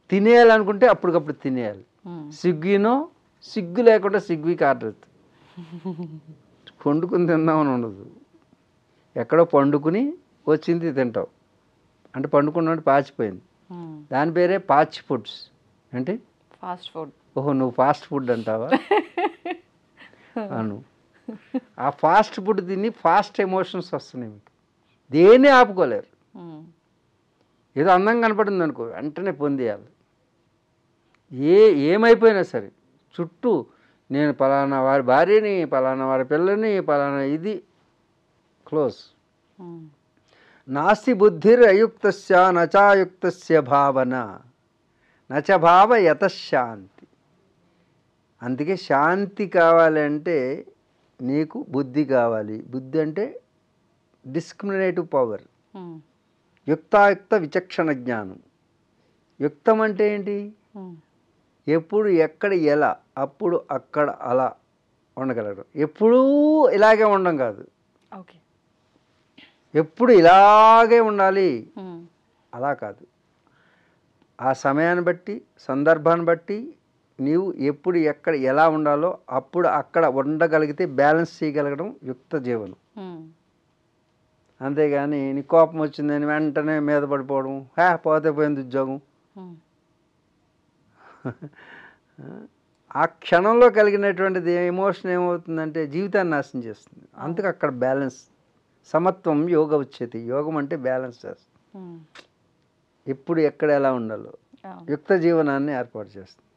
తినేయాలనుకుంటే అప్పటికప్పుడు తినేయాలి. సిగ్గు లేకుండా సిగ్గుకి ఆర్డర్. వండుకుని తిందామని ఉండదు. ఎక్కడో పండుకుని వచ్చింది తింటావు. అంటే పండుకున్నట్టు పాచిపోయింది. దాని పేరే పాచ్ ఫుడ్స్. అంటే ఫాస్ట్ ఫుడ్. ఓహో, నువ్వు ఫాస్ట్ ఫుడ్ అంటావా? అను. ఆ ఫాస్ట్ ఫుడ్ తిని ఫాస్ట్ ఎమోషన్స్ వస్తున్నాయి మీకు. దేన్ని ఆపుకోలేరు. ఏదో అందంగా కనపడింది అనుకో వెంటనే పొందేయాలి. ఏమైపోయినా సరే చుట్టూ నేను పలానా వారి భార్యని, పలానా వారి పిల్లని, పలానా ఇది క్లోజ్. నాస్తి బుద్ధిరయుక్తస్య నచాయుక్తస్య భావన నచ భావ యతశాంతి. అందుకే శాంతి కావాలంటే నీకు బుద్ధి కావాలి. బుద్ధి అంటే డిస్క్రిమినేటివ్ పవర్, యుక్తాయుక్త విచక్షణ జ్ఞానం. యుక్తం అంటే ఏంటి? ఎప్పుడు ఎక్కడ ఎలా, అప్పుడు అక్కడ అలా ఉండగలరు. ఎప్పుడూ ఇలాగే ఉండడం కాదు, ఓకే, ఎప్పుడు ఇలాగే ఉండాలి అలా కాదు. ఆ సమయాన్ని బట్టి, సందర్భాన్ని బట్టి నీవు ఎప్పుడు ఎక్కడ ఎలా ఉండాలో అప్పుడు అక్కడ ఉండగలిగితే బ్యాలెన్స్ చేయగలగడం యుక్త జీవనం. అంతేగాని నీ కోపం వచ్చిందని వెంటనే మీద పడిపోవడం, పోతే పోయింది ఉద్యోగం. ఆ క్షణంలో కలిగినటువంటిది ఎమోషన్ ఏమవుతుందంటే జీవితాన్ని నాశనం చేస్తుంది. అందుకు అక్కడ బ్యాలెన్స్, సమత్వం యోగ ఉచ్యతి. యోగం అంటే బ్యాలెన్స్ చేస్తుంది, ఎప్పుడు ఎక్కడ ఎలా ఉండాలో యుక్త జీవనాన్ని ఏర్పాటు చేస్తుంది.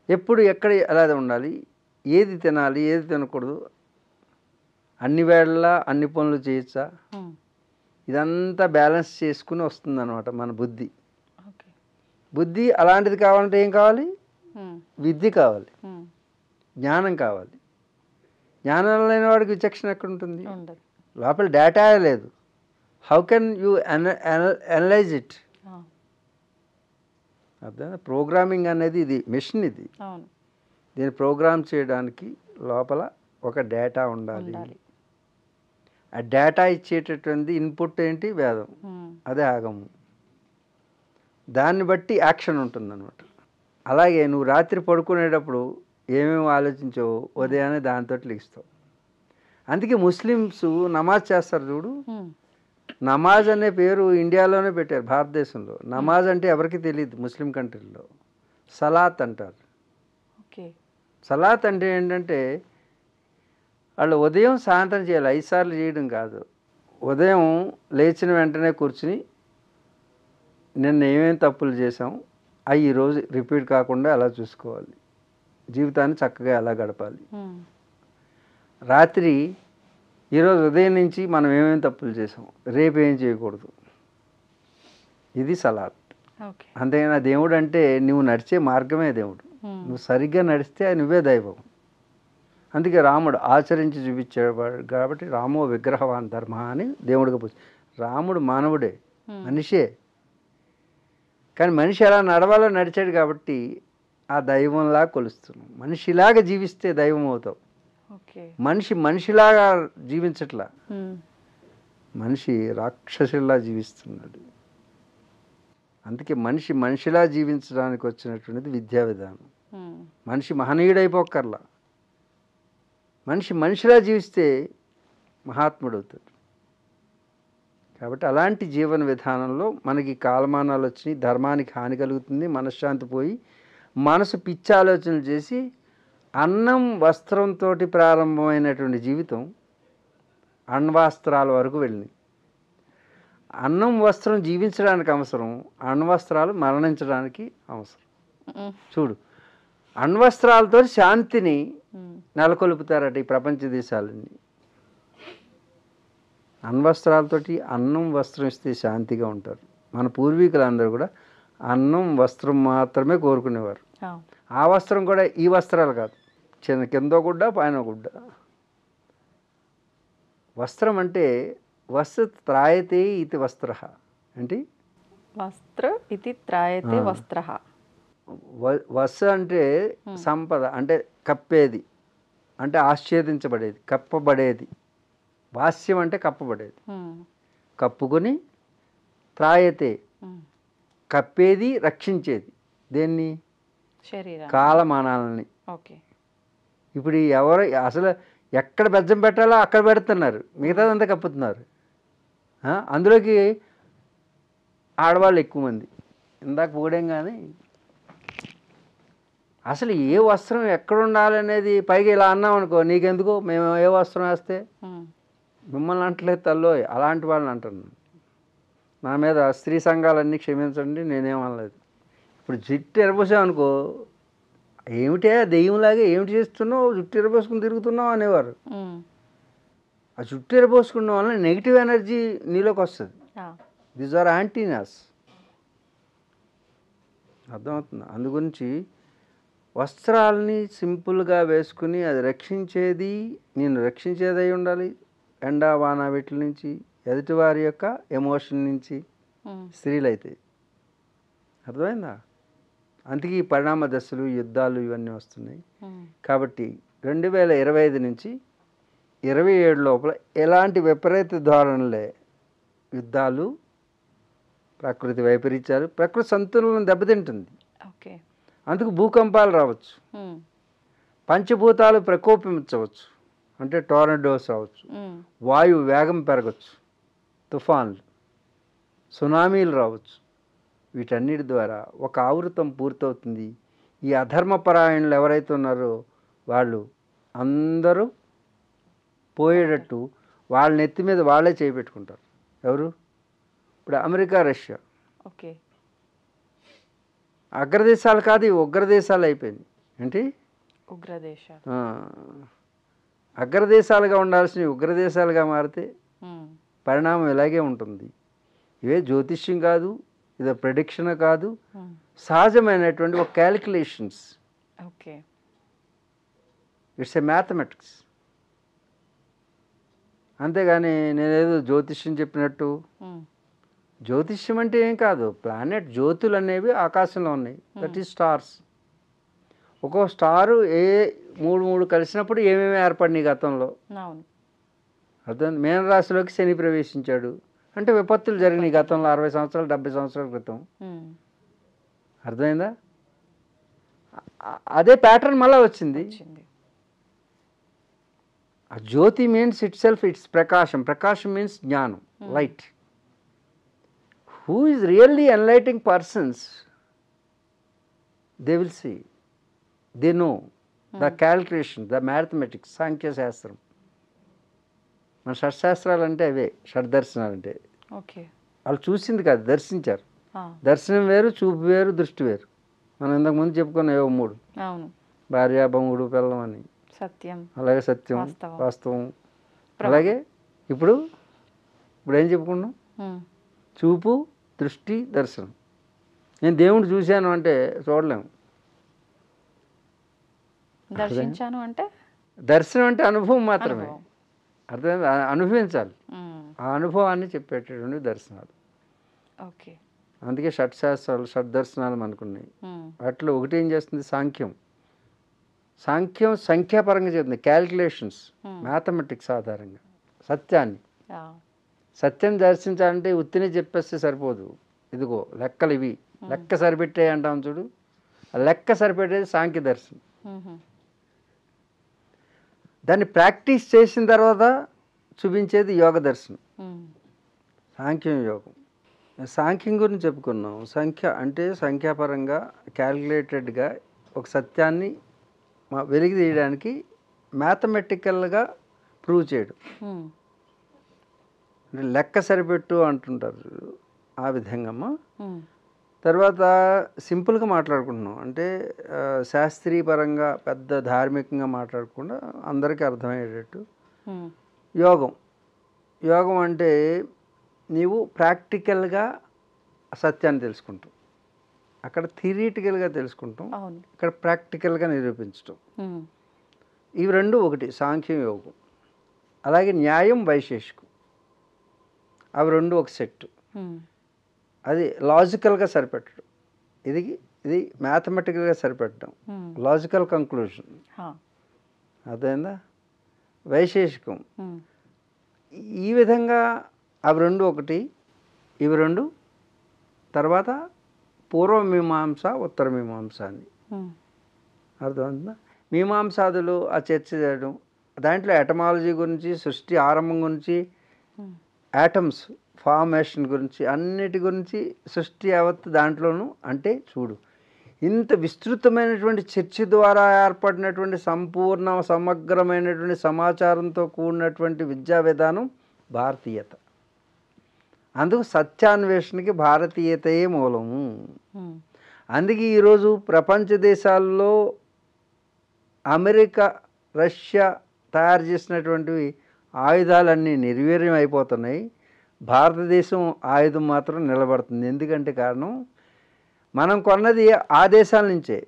ఎప్పుడు ఎక్కడ ఎలా ఉండాలి, ఏది తినాలి, ఏది తినకూడదు, అన్ని వేళలా అన్ని పనులు చేయొచ్చా, ఇదంతా బ్యాలెన్స్ చేసుకుని వస్తుంది అనమాట మన బుద్ధి. బుద్ధి అలాంటిది కావాలంటే ఏం కావాలి? విద్య కావాలి, జ్ఞానం కావాలి. జ్ఞానం లేని వాడికి విచక్షణ ఎక్కడ ఉంటుంది? లోపల డేటా లేదు. How can you analyse it? అర్థం? ప్రోగ్రామింగ్ అనేది ఇది మిషన్, ఇది దీన్ని ప్రోగ్రామ్ చేయడానికి లోపల ఒక డేటా ఉండాలి. ఆ డేటా ఇచ్చేటటువంటి ఇన్పుట్ ఏంటి? వేదం, అదే ఆగమం. దాన్ని బట్టి యాక్షన్ ఉంటుందన్నమాట. అలాగే నువ్వు రాత్రి పడుకునేటప్పుడు ఏమేమి ఆలోచించావో ఉదయాన్నే దాంతో లిగిస్తావు. అందుకే ముస్లిమ్స్ నమాజ్ చేస్తారు చూడు. నమాజ్ అనే పేరు ఇండియాలోనే పెట్టారు, భారతదేశంలో. నమాజ్ అంటే ఎవరికి తెలియదు ముస్లిం కంట్రీల్లో. సలాత్ అంటారు. సలాత్ అంటే ఏంటంటే వాళ్ళు ఉదయం సాయంత్రం చేయాలి, 5 సార్లు చేయడం కాదు. ఉదయం లేచిన వెంటనే కూర్చుని నిన్న ఏమేమి తప్పులు చేసాం అవి ఈరోజు రిపీట్ కాకుండా అలా చూసుకోవాలి, జీవితాన్ని చక్కగా ఎలా గడపాలి. రాత్రి ఈరోజు ఉదయం నుంచి మనం ఏమేమి తప్పులు చేసాం, రేపు ఏం చేయకూడదు, ఇది సలాత్. అంతేగాని దేవుడు అంటే నువ్వు నడిచే మార్గమే దేవుడు. నువ్వు సరిగ్గా నడిస్తే నువ్వే దైవం. అందుకే రాముడు ఆచరించి చూపించేవాడు కాబట్టి రామో విగ్రహవాన్ ధర్మ అని దేవుడిగా పూజ. రాముడు మానవుడే, మనిషే, కానీ మనిషి ఎలా నడవాలో నడిచాడు కాబట్టి ఆ దైవంలా కొలుస్తున్నాం. మనిషిలాగా జీవిస్తే దైవం అవుతావు. మనిషిలాగా జీవించట్లా, మనిషి రాక్షసులా జీవిస్తున్నాడు. అందుకే మనిషిలా జీవించడానికి వచ్చినటువంటిది విద్యా విధానం. మనిషి మహనీయుడైపోక్కర్లా, మనిషిలా జీవిస్తే మహాత్ముడు అవుతాడు. కాబట్టి అలాంటి జీవన విధానంలో మనకి కాలమానాలు వచ్చినాయి, ధర్మానికి హాని కలుగుతుంది, మనశ్శాంతి పోయి మనసు పిచ్చి ఆలోచనలు చేసి అన్నం వస్త్రంతో ప్రారంభమైనటువంటి జీవితం అణ్వస్త్రాల వరకు వెళ్ళింది. అన్నం వస్త్రం జీవించడానికి అవసరం, అణ్వస్త్రాలు మరణించడానికి అవసరం. చూడు, అణ్వస్త్రాలతో శాంతిని నెలకొల్పుతారట ఈ ప్రపంచ దేశాలన్నీ. అణ్వస్త్రాలతోటి అన్నం వస్త్రం ఇస్తే శాంతిగా ఉంటారు. మన పూర్వీకులందరూ కూడా అన్నం వస్త్రం మాత్రమే కోరుకునేవారు. ఆ వస్త్రం కూడా ఈ వస్త్రాలు కాదు, చిన్న కింద గుడ్డ పైన గుడ్డ. వస్త్రం అంటే వస్త్ర త్రాయతే ఇది వస్త్ర. ఏంటి? వస్త్ర ఇది త్రాయతే వస్త్ర. వస్ అంటే సంపద, అంటే కప్పేది, అంటే ఆశ్చేదించబడేది, కప్పబడేది. వాస్యం అంటే కప్పబడేది. కప్పుకొని త్రాయతే కప్పేది, రక్షించేది. దేన్ని? కాలమానాలని. ఇప్పుడు ఎవరు అసలు ఎక్కడ బెజ్జం పెట్టాలో అక్కడ పెడుతున్నారు, మిగతాదంతా కప్పుతున్నారు. అందులోకి ఆడవాళ్ళు ఎక్కువ మంది. ఇందాక పోవడం కానీ అసలు ఏ వస్త్రం ఎక్కడ ఉండాలనేది పైగా ఇలా అన్నాం అనుకో, నీకెందుకు, మేము ఏ వస్త్రం వేస్తే మిమ్మల్ని అంటలేదు తల్లో, అలాంటి వాళ్ళని అంటున్నాను. నా మీద స్త్రీ సంఘాలన్నీ క్షమించండి, నేనేమనలేదు. ఇప్పుడు జుట్టు ఎరబోసామనుకో, ఏమిటే దెయ్యంలాగా ఏమిటి చేస్తున్నావు, జుట్టు ఎరబోసుకుని తిరుగుతున్నావు అనేవారు. ఆ జుట్టు ఎరబోసుకున్న వల్ల నెగిటివ్ ఎనర్జీ నీలోకి వస్తుంది. These are antennas. అర్థమవుతుంది. అందుగురించి వస్త్రాలని సింపుల్గా వేసుకుని అది రక్షించేది, నేను రక్షించేది అయి ఉండాలి. ఎండా వాన వీటి నుంచి, ఎదుటివారి యొక్క ఎమోషన్ నుంచి స్త్రీలైతే. అర్థమైందా? అందుకే ఈ పరిణామ దశలు, యుద్ధాలు ఇవన్నీ వస్తున్నాయి. కాబట్టి 2025 నుంచి 27 లోపల ఎలాంటి విపరీత ధోరణులే, యుద్ధాలు, ప్రకృతి వైపరీత్యాలు, ప్రకృతి సంతులనం దెబ్బతింటుంది. ఓకే. అందుకు భూకంపాలు రావచ్చు, పంచభూతాలు ప్రకోపించవచ్చు, అంటే టోర్నడోస్ రావచ్చు, వాయువు వేగం పెరగచ్చు, తుఫాన్లు, సునామీలు రావచ్చు. వీటన్నిటి ద్వారా ఒక ఆవృతం పూర్తవుతుంది. ఈ అధర్మపరాయణులు ఎవరైతే ఉన్నారో వాళ్ళు అందరూ పోయేటట్టు వాళ్ళ నెత్తి మీద వాళ్ళే చేపెట్టుకుంటారు. ఎవరు? ఇప్పుడు అమెరికా, రష్యా. ఓకే. అగ్రదేశాలు కాదు, ఇవి ఉగ్రదేశాలు అయిపోయింది. ఏంటి? ఉగ్రదేశాలు. అగ్రదేశాలుగా ఉండాల్సినవి ఉగ్రదేశాలుగా మారితే పరిణామం ఇలాగే ఉంటుంది. ఇవే జ్యోతిష్యం కాదు, ఇది ప్రెడిక్షన్ కాదు, సహజమైనటువంటి ఒక calculations. Okay. It's a mathematics. అంతేగాని నేనేదో జ్యోతిష్యం చెప్పినట్టు. జ్యోతిష్యం అంటే ఏం కాదు, ప్లానెట్ జ్యోతులు అనేవి ఆకాశంలో ఉన్నాయి. That is stars. ఒక్కో స్టారు మూడు కలిసినప్పుడు ఏమేమి ఏర్పడినాయి గతంలో. అర్థం. మీనరాశిలోకి శని ప్రవేశించాడు అంటే విపత్తులు జరిగినాయి గతంలో 60 సంవత్సరాలు 70 సంవత్సరాల క్రితం. అర్థమైందా? అదే ప్యాటర్న్ మళ్ళీ వచ్చింది. ఆ జ్యోతి means itself, it's prakasham. Prakasham means gnanam, light. Who is really enlightening persons, they will see, they know the calculation, the mathematics, సాంఖ్యశాస్త్రం. మన షట్శాస్త్రాలు అంటే అవే, షడ్దర్శనాలు అంటే. ఓకే. వాళ్ళు చూసింది కాదు, దర్శించారు. దర్శనం వేరు, చూపు వేరు, దృష్టి వేరు. మనం ఇంతకుముందు చెప్పుకున్నాం ఏవో 3. భార్య, భంగుడు, పిల్లం అని. సత్యం, అలాగే సత్యం, వాస్తవం. అలాగే ఇప్పుడు ఏం చెప్పుకున్నాం? చూపు, దృష్టి, దర్శనం. నేను దేవుణ్ణి చూశాను అంటే చూడలేము. దర్శించాను అంటే, దర్శనం అంటే అనుభవం మాత్రమే. అర్థమైంది? అనుభవించాలి. ఆ అనుభవాన్ని చెప్పేటటువంటి దర్శనాలు. ఓకే. అందుకే షట్శాస్త్రాలు, షడ్దర్శనాలు మనకున్నాయి. వాటిలో ఒకటి ఏం చేస్తుంది? సాంఖ్యం. సాంఖ్యం సంఖ్యాపరంగా చెప్తుంది, క్యాల్కులేషన్స్, మ్యాథమెటిక్స్ ఆధారంగా సత్యాన్ని. సత్యం దర్శించాలంటే ఉత్తినే చెప్పేస్తే సరిపోదు. ఇదిగో లెక్కలు ఇవి, లెక్క సరిపెట్టే అంటాం చూడు. ఆ లెక్క సరిపెట్టేది సాంఖ్య దర్శనం. దాన్ని ప్రాక్టీస్ చేసిన తర్వాత చూపించేది యోగ దర్శనం, సాంఖ్యం, యోగం. సాంఖ్యం గురించి చెప్పుకున్నాం. సంఖ్య అంటే సంఖ్యాపరంగా క్యాల్కులేటెడ్గా ఒక సత్యాన్ని వెలికి తీయడానికి మ్యాథమెటికల్గా ప్రూవ్ చేయడం. అంటే లెక్క సరిపెట్టు అంటుంటారు, ఆ విధంగా. తర్వాత సింపుల్గా మాట్లాడుకుంటున్నాం, అంటే శాస్త్రీయపరంగా పెద్ద ధార్మికంగా మాట్లాడకుండా అందరికీ అర్థమయ్యేటట్టు. యోగం. యోగం అంటే నీవు ప్రాక్టికల్గా సత్యాన్ని తెలుసుకుంటాం. అక్కడ థియరిటికల్గా తెలుసుకుంటాం, ఇక్కడ ప్రాక్టికల్గా నిరూపించటం. ఇవి రెండు ఒకటి, సాంఖ్యం, యోగం. అలాగే న్యాయం, వైశేషికం, అవి రెండు ఒక సెట్. అది లాజికల్గా సరిపెట్టడం, ఇది మ్యాథమెటికల్గా సరిపెట్టడం, లాజికల్ కంక్లూజన్. అర్థమైందా? వైశేషికం. ఈ విధంగా అవి రెండు ఒకటి, ఇవి రెండు. తర్వాత పూర్వమీమాంస, ఉత్తరమీమాంస అని. అర్థమవుతుందా? మీమాంసాదులు ఆ చర్చ చేయడం, దాంట్లో ఎటమాలజీ గురించి, సృష్టి ఆరంభం గురించి, యాటమ్స్ ఫార్మేషన్ గురించి, అన్నిటి గురించి, సృష్టి యావత్తు దాంట్లోనూ. అంటే చూడు, ఇంత విస్తృతమైనటువంటి చర్చ ద్వారా ఏర్పడినటువంటి సంపూర్ణ సమగ్రమైనటువంటి సమాచారంతో కూడినటువంటి విద్యా విధానం భారతీయత. అందుకు సత్యాన్వేషణకి భారతీయతయే మూలము. అందుకే ఈరోజు ప్రపంచ దేశాల్లో అమెరికా, రష్యా తయారు చేసినటువంటివి ఆయుధాలన్నీ నిర్వీర్యం అయిపోతున్నాయి. భారతదేశం ఆయుధం మాత్రం నిలబడుతుంది. ఎందుకంటే కారణం, మనం కొన్నది ఆ దేశాల నుంచే.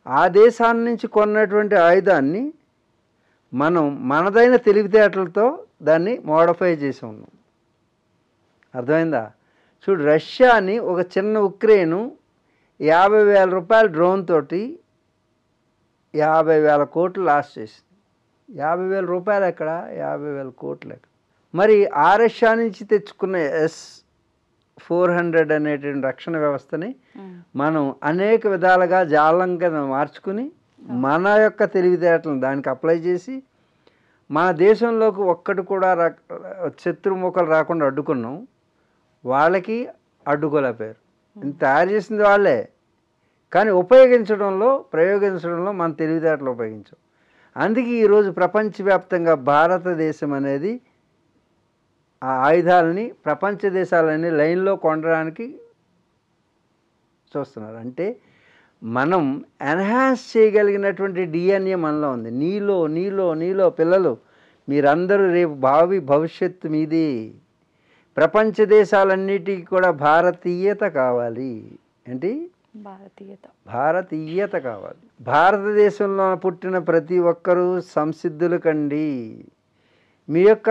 ఆ దేశాల నుంచి కొన్నటువంటి ఆయుధాన్ని మనం మనదైన తెలివితేటలతో దాన్ని మోడిఫై చేసి ఉన్నాం. అర్థమైందా? చూడు, రష్యాని ఒక చిన్న ఉక్రెయిన్ 50,000 రూపాయల డ్రోన్ తోటి 50,000 కోట్లు లాస్ చేసింది. 50,000 రూపాయలు ఎక్కడ, 50,000 కోట్లు ఎక్కడ? మరి ఆ రష్యా నుంచి తెచ్చుకున్న S-400 అనేటువంటి రక్షణ వ్యవస్థని మనం అనేక విధాలుగా జాలంగా మార్చుకుని మన యొక్క తెలివితేటలను దానికి అప్లై చేసి మన దేశంలోకి ఒక్కటి కూడా శత్రుముఖలు రాకుండా అడ్డుకున్నాం. వాళ్ళకి అడ్డుకోలేకపోయారు. తయారు చేసింది వాళ్ళే, కానీ ప్రయోగించడంలో మన తెలివితేటలు ఉపయోగించాం. అందుకే ఈరోజు ప్రపంచవ్యాప్తంగా భారతదేశం అనేది ఆ ఆయుధాలని ప్రపంచ దేశాలన్నీ లైన్లో కొనడానికి చూస్తున్నారు. అంటే మనం ఎన్హాన్స్ చేయగలిగినటువంటి డిఎన్ఏ మనలో ఉంది. నీలో పిల్లలు మీరందరూ రేపు భవిష్యత్తు మీది. ప్రపంచ దేశాలన్నిటికీ కూడా భారతీయత కావాలి. ఏంటి? భారతీయత కావాలి. భారతదేశంలో పుట్టిన ప్రతి ఒక్కరూ సంసిద్ధులు కండి. మీ యొక్క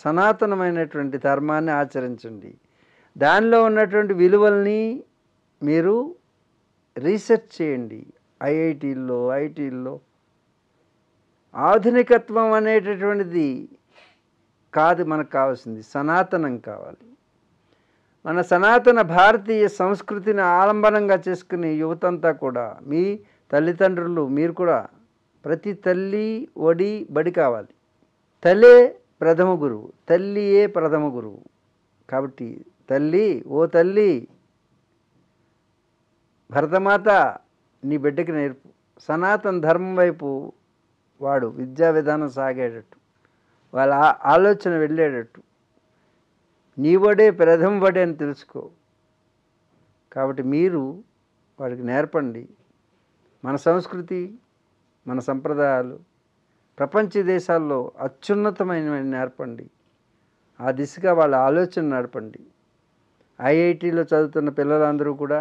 సనాతనమైనటువంటి ధర్మాన్ని ఆచరించండి. దానిలో ఉన్నటువంటి విలువల్ని మీరు రీసెర్చ్ చేయండి. ఐటీల్లో ఆధునికత్వం అనేటటువంటిది కాదు మనకు కావాల్సింది, సనాతనం కావాలి. మన సనాతన భారతీయ సంస్కృతిని ఆలంబనంగా చేసుకుని యువతంతా కూడా, మీ తల్లిదండ్రులు, మీరు కూడా ప్రతి తల్లి ఒడి బడి కావాలి. తల్లే ప్రథమ గురువు. కాబట్టి ఓ తల్లి భరతమాత నీ బిడ్డకి నేర్పు. సనాతన ధర్మం వైపు వాడు విద్యా విధానం సాగేటట్టు, వాళ్ళ ఆలోచన వెళ్ళేటట్టు నీ బడే ప్రథమ బడే అని తెలుసుకో. కాబట్టి మీరు వాడికి నేర్పండి. మన సంస్కృతి, మన సంప్రదాయాలు ప్రపంచ దేశాల్లో అత్యున్నతమైనవి నేర్పండి. ఆ దిశగా వాళ్ళ ఆలోచన నడపండి. ఐఐటీలో చదువుతున్న పిల్లలందరూ కూడా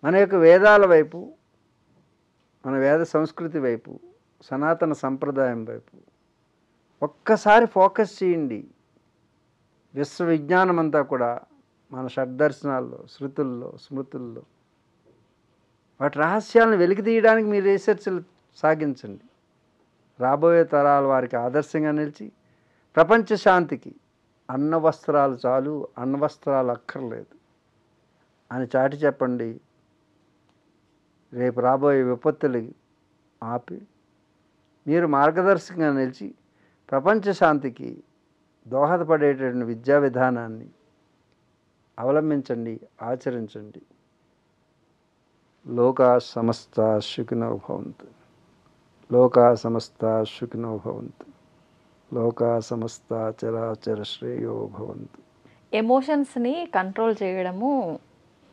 మన యొక్క వేదాల వైపు, మన వేద సంస్కృతి వైపు, సనాతన సంప్రదాయం వైపు ఒక్కసారి ఫోకస్ చేయండి. విశ్వవిజ్ఞానం అంతా కూడా మన షడ్దర్శనాల్లో, శృతుల్లో, స్మృతుల్లో వాటి రహస్యాలను వెలికి తీయడానికి మీరు రీసెర్చ్లు సాగించండి. రాబోయే తరాల వారికి ఆదర్శంగా నిలిచి ప్రపంచ శాంతికి అన్న వస్త్రాలు చాలు, అన్న వస్త్రాలు అక్కర్లేదు అని చాటి చెప్పండి. రేపు రాబోయే విపత్తులు ఆపి మీరు మార్గదర్శకంగా నిలిచి ప్రపంచ శాంతికి దోహదపడేటటువంటి విద్యా విధానాన్ని అవలంబించండి, ఆచరించండి. లోకా సమస్తా సుఖినో భవంతు. లోకా సమస్తా సుఖినో భవంతు. లోకా సమస్తా చరాచర శ్రేయో భవంతు. ఎమోషన్స్ని కంట్రోల్ చేయడము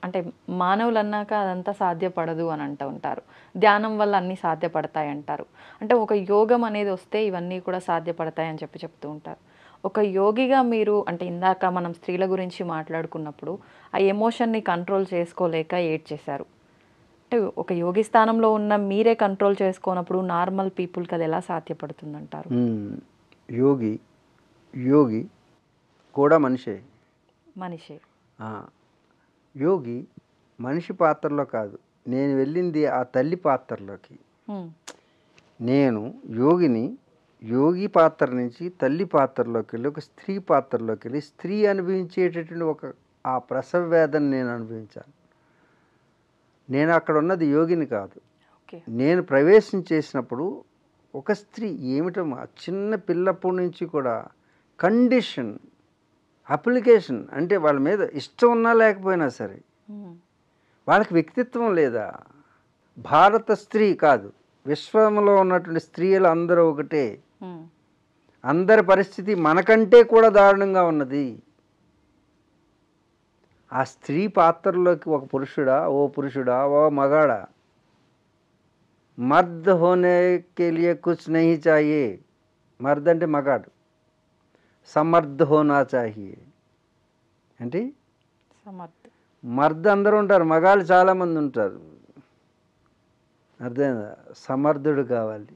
అంటే మానవులు అన్నాక అదంతా సాధ్యపడదు అని అంటూ ఉంటారు. ధ్యానం వల్ల అన్నీ సాధ్యపడతాయి అంటారు. అంటే ఒక యోగం అనేది వస్తే ఇవన్నీ కూడా సాధ్యపడతాయి అని చెప్తూ ఉంటారు. ఒక యోగిగా మీరు, అంటే ఇందాక మనం స్త్రీల గురించి మాట్లాడుకున్నప్పుడు ఆ ఎమోషన్ని కంట్రోల్ చేసుకోలేక ఏడ్చేశారు. అంటే ఒక యోగి స్థానంలో ఉన్న మీరే కంట్రోల్ చేసుకోనప్పుడు నార్మల్ పీపుల్కి అది ఎలా సాధ్యపడుతుందంటారు? యోగి కూడా మనిషే. యోగి మనిషి పాత్రలో కాదు, నేను వెళ్ళింది ఆ తల్లి పాత్రలోకి. నేను యోగి పాత్ర నుంచి తల్లి పాత్రలోకి వెళ్ళి ఒక స్త్రీ పాత్రలోకి వెళ్ళి స్త్రీ అనుభవించేటటువంటి ఆ ప్రసవ వేదన నేను అనుభవించాను. నేను అక్కడ ఉన్నది యోగిని కాదు. నేను ప్రవేశం చేసినప్పుడు ఒక స్త్రీ ఏమిటమ్మా, చిన్న పిల్లప్పటి నుంచి కూడా కండిషన్, అప్లికేషన్, అంటే వాళ్ళ మీద ఇష్టం ఉన్నా లేకపోయినా సరే వాళ్ళకి వ్యక్తిత్వం లేదా? భారత స్త్రీ కాదు, విశ్వంలో ఉన్నటువంటి స్త్రీలు అందరూ ఒకటే. అందరి పరిస్థితి మనకంటే కూడా దారుణంగా ఉన్నది. ఆ స్త్రీ పాత్రలోకి ఒక పురుషుడా, ఓ పురుషుడా, ఓ మగాడా, మర్ద్ హోనే కే లియే కుచ్ నహీ చాహియే. మర్ద్ అంటే మగాడు, సమర్థ్ హోనా చాహియే. ఏంటి సమర్థ్. మర్ద్ అందరూ ఉంటారు, మగాళ్ళు చాలామంది ఉంటారు. అర్థమైందా? సమర్థుడు కావాలి.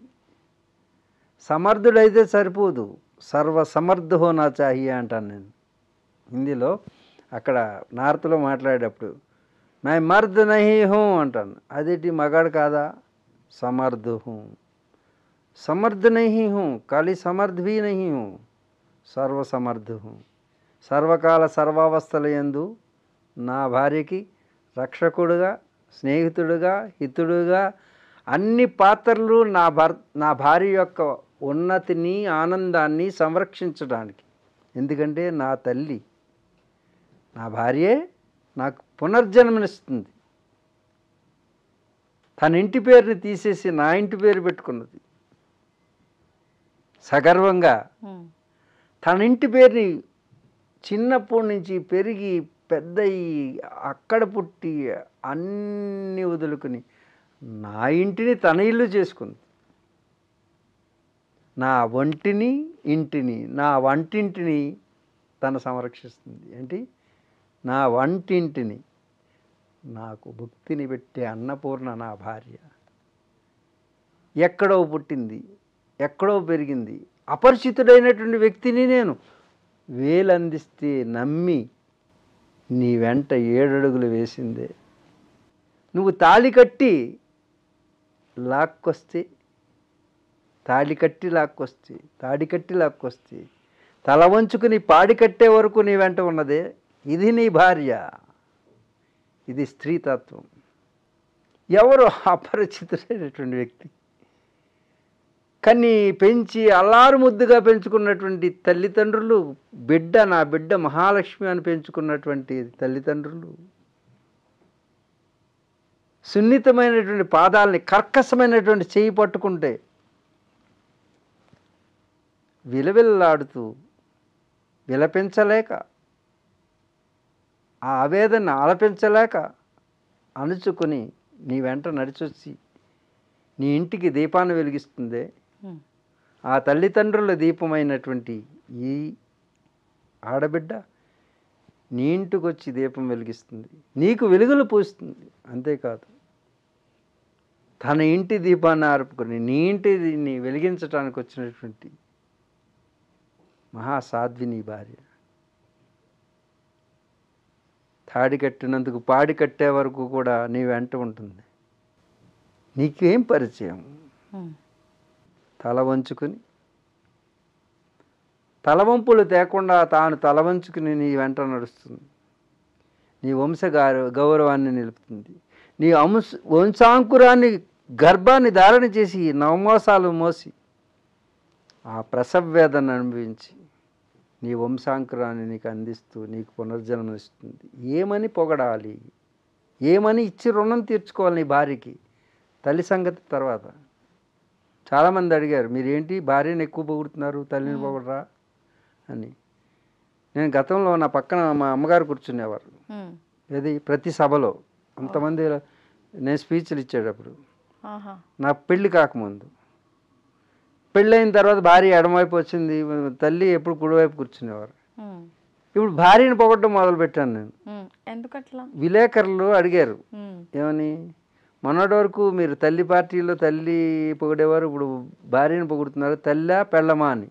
సమర్థుడైతే సరిపోదు, సర్వ సమర్థ హోనా చాహియే అంటాను నేను హిందీలో. అక్కడ నార్త్లో మాట్లాడేటప్పుడు మై మర్ద్ నహీ హూ అంటాను. అదేంటి మగాడు కాదా? సమర్థ హూ. సమర్థ నహీ హూ, ఖాళీ సమర్థ భీ నహీ హూ, సర్వసమర్థ హూ. సర్వకాల సర్వావస్థల యందు నా భార్యకి రక్షకుడుగా, స్నేహితుడుగా, హితుడుగా, అన్ని పాత్రలు నా భార్య యొక్క ఉన్నతిని, ఆనందాన్ని సంరక్షించడానికి. ఎందుకంటే నా తల్లి, నా భార్యే నాకు పునర్జన్మనిస్తుంది. తన ఇంటి పేరుని తీసేసి నా ఇంటి పేరు పెట్టుకున్నది సగర్వంగా. తన ఇంటి పేరుని చిన్నప్పటి నుంచి పెరిగి పెద్దయి అక్కడ పుట్టి అన్నీ వదులుకుని నా ఇంటిని తన ఇల్లు చేసుకుంది. నా ఒంటిని, ఇంటిని, నా వంటింటిని తను సంరక్షిస్తుంది. ఏంటి? నా వంటింటిని, నాకు భుక్తిని పెట్టే అన్నపూర్ణ నా భార్య. ఎక్కడో పుట్టింది, ఎక్కడో పెరిగింది, అపరిచితుడైనటువంటి వ్యక్తిని నేను వేలందిస్తే నమ్మి నీ వెంట 7 అడుగులు వేసిందే. నువ్వు తాళి కట్టి లాక్కొస్తే, తాళి కట్టి లాక్కొస్తే తల వంచుకుని పాడి కట్టే వరకు నీ వెంట ఉన్నదే, ఇది నీ భార్య. ఇది స్త్రీతత్వం. ఎవరో అపరిచితుడైనటువంటి వ్యక్తి కన్ని పెంచి అల్లారు ముద్దుగా పెంచుకున్నటువంటి తల్లిదండ్రులు, బిడ్డ, నా బిడ్డ మహాలక్ష్మి అని పెంచుకున్నటువంటి తల్లిదండ్రులు సున్నితమైనటువంటి పాదాలని, కర్కశమైనటువంటి చేయి పట్టుకుంటే విలవిల్లాడుతూ విలపించలేక, ఆ ఆవేదన ఆలపించలేక అణుచుకొని నీ వెంట నడిచొచ్చి నీ ఇంటికి దీపాన్ని వెలిగిస్తుందే, ఆ తల్లిదండ్రుల దీపమైనటువంటి ఈ ఆడబిడ్డ నీ ఇంటికి వచ్చి దీపం వెలిగిస్తుంది, నీకు వెలుగులు పూస్తుంది. అంతేకాదు, తన ఇంటి దీపాన్ని ఆర్పుకొని నీ ఇంటిని వెలిగించడానికి వచ్చినటువంటి మహాసాధ్వి నీ భార్య. తాడి కట్టినందుకు పాడి కట్టే వరకు కూడా నీ వెంట ఉంటుంది. నీకేం పరిచయం? తల వంచుకుని, తలవంపులు తేకుండా తాను తల వంచుకుని నీ వెంట నడుస్తుంది. నీ వంశ గౌరవాన్ని నిలుపుతుంది. నీ వంశాంకురాన్ని, గర్భాన్ని ధారణ చేసి 9 మాసాలు మోసి ఆ ప్రసవ వేదన అనుభవించి నీ వంశాంకురాన్ని నీకు అందిస్తూ నీకు పునర్జన్మనిస్తుంది. ఏమని పొగడాలి? ఏమని ఇచ్చి రుణం తీర్చుకోవాలి నీ భార్యకి? తల్లి సంగతి తర్వాత. చాలామంది అడిగారు, మీరేంటి భార్యను ఎక్కువ పొగుడుతున్నారు, తల్లిని పొగడరా అని. నేను గతంలో నా పక్కన మా అమ్మగారు కూర్చునేవారు. ఏది ప్రతి సభలో అంతమంది నేను స్పీచ్లు ఇచ్చేటప్పుడు, నా పెళ్ళి కాకముందు. పెళ్ళైన తర్వాత భార్య ఎడమవైపు వచ్చింది, తల్లి ఎప్పుడు కుడివైపు కూర్చునేవారు. ఇప్పుడు భార్యను పొగడటం మొదలుపెట్టాను నేను. ఎందుకట్లా? విలేకరులు అడిగారు, ఏమని, మొన్నటి వరకు మీరు తల్లి పార్టీలో తల్లి పొగిడేవారు, ఇప్పుడు భార్యను పొగుడుతున్నారు, తల్లా పెళ్ళమా అని.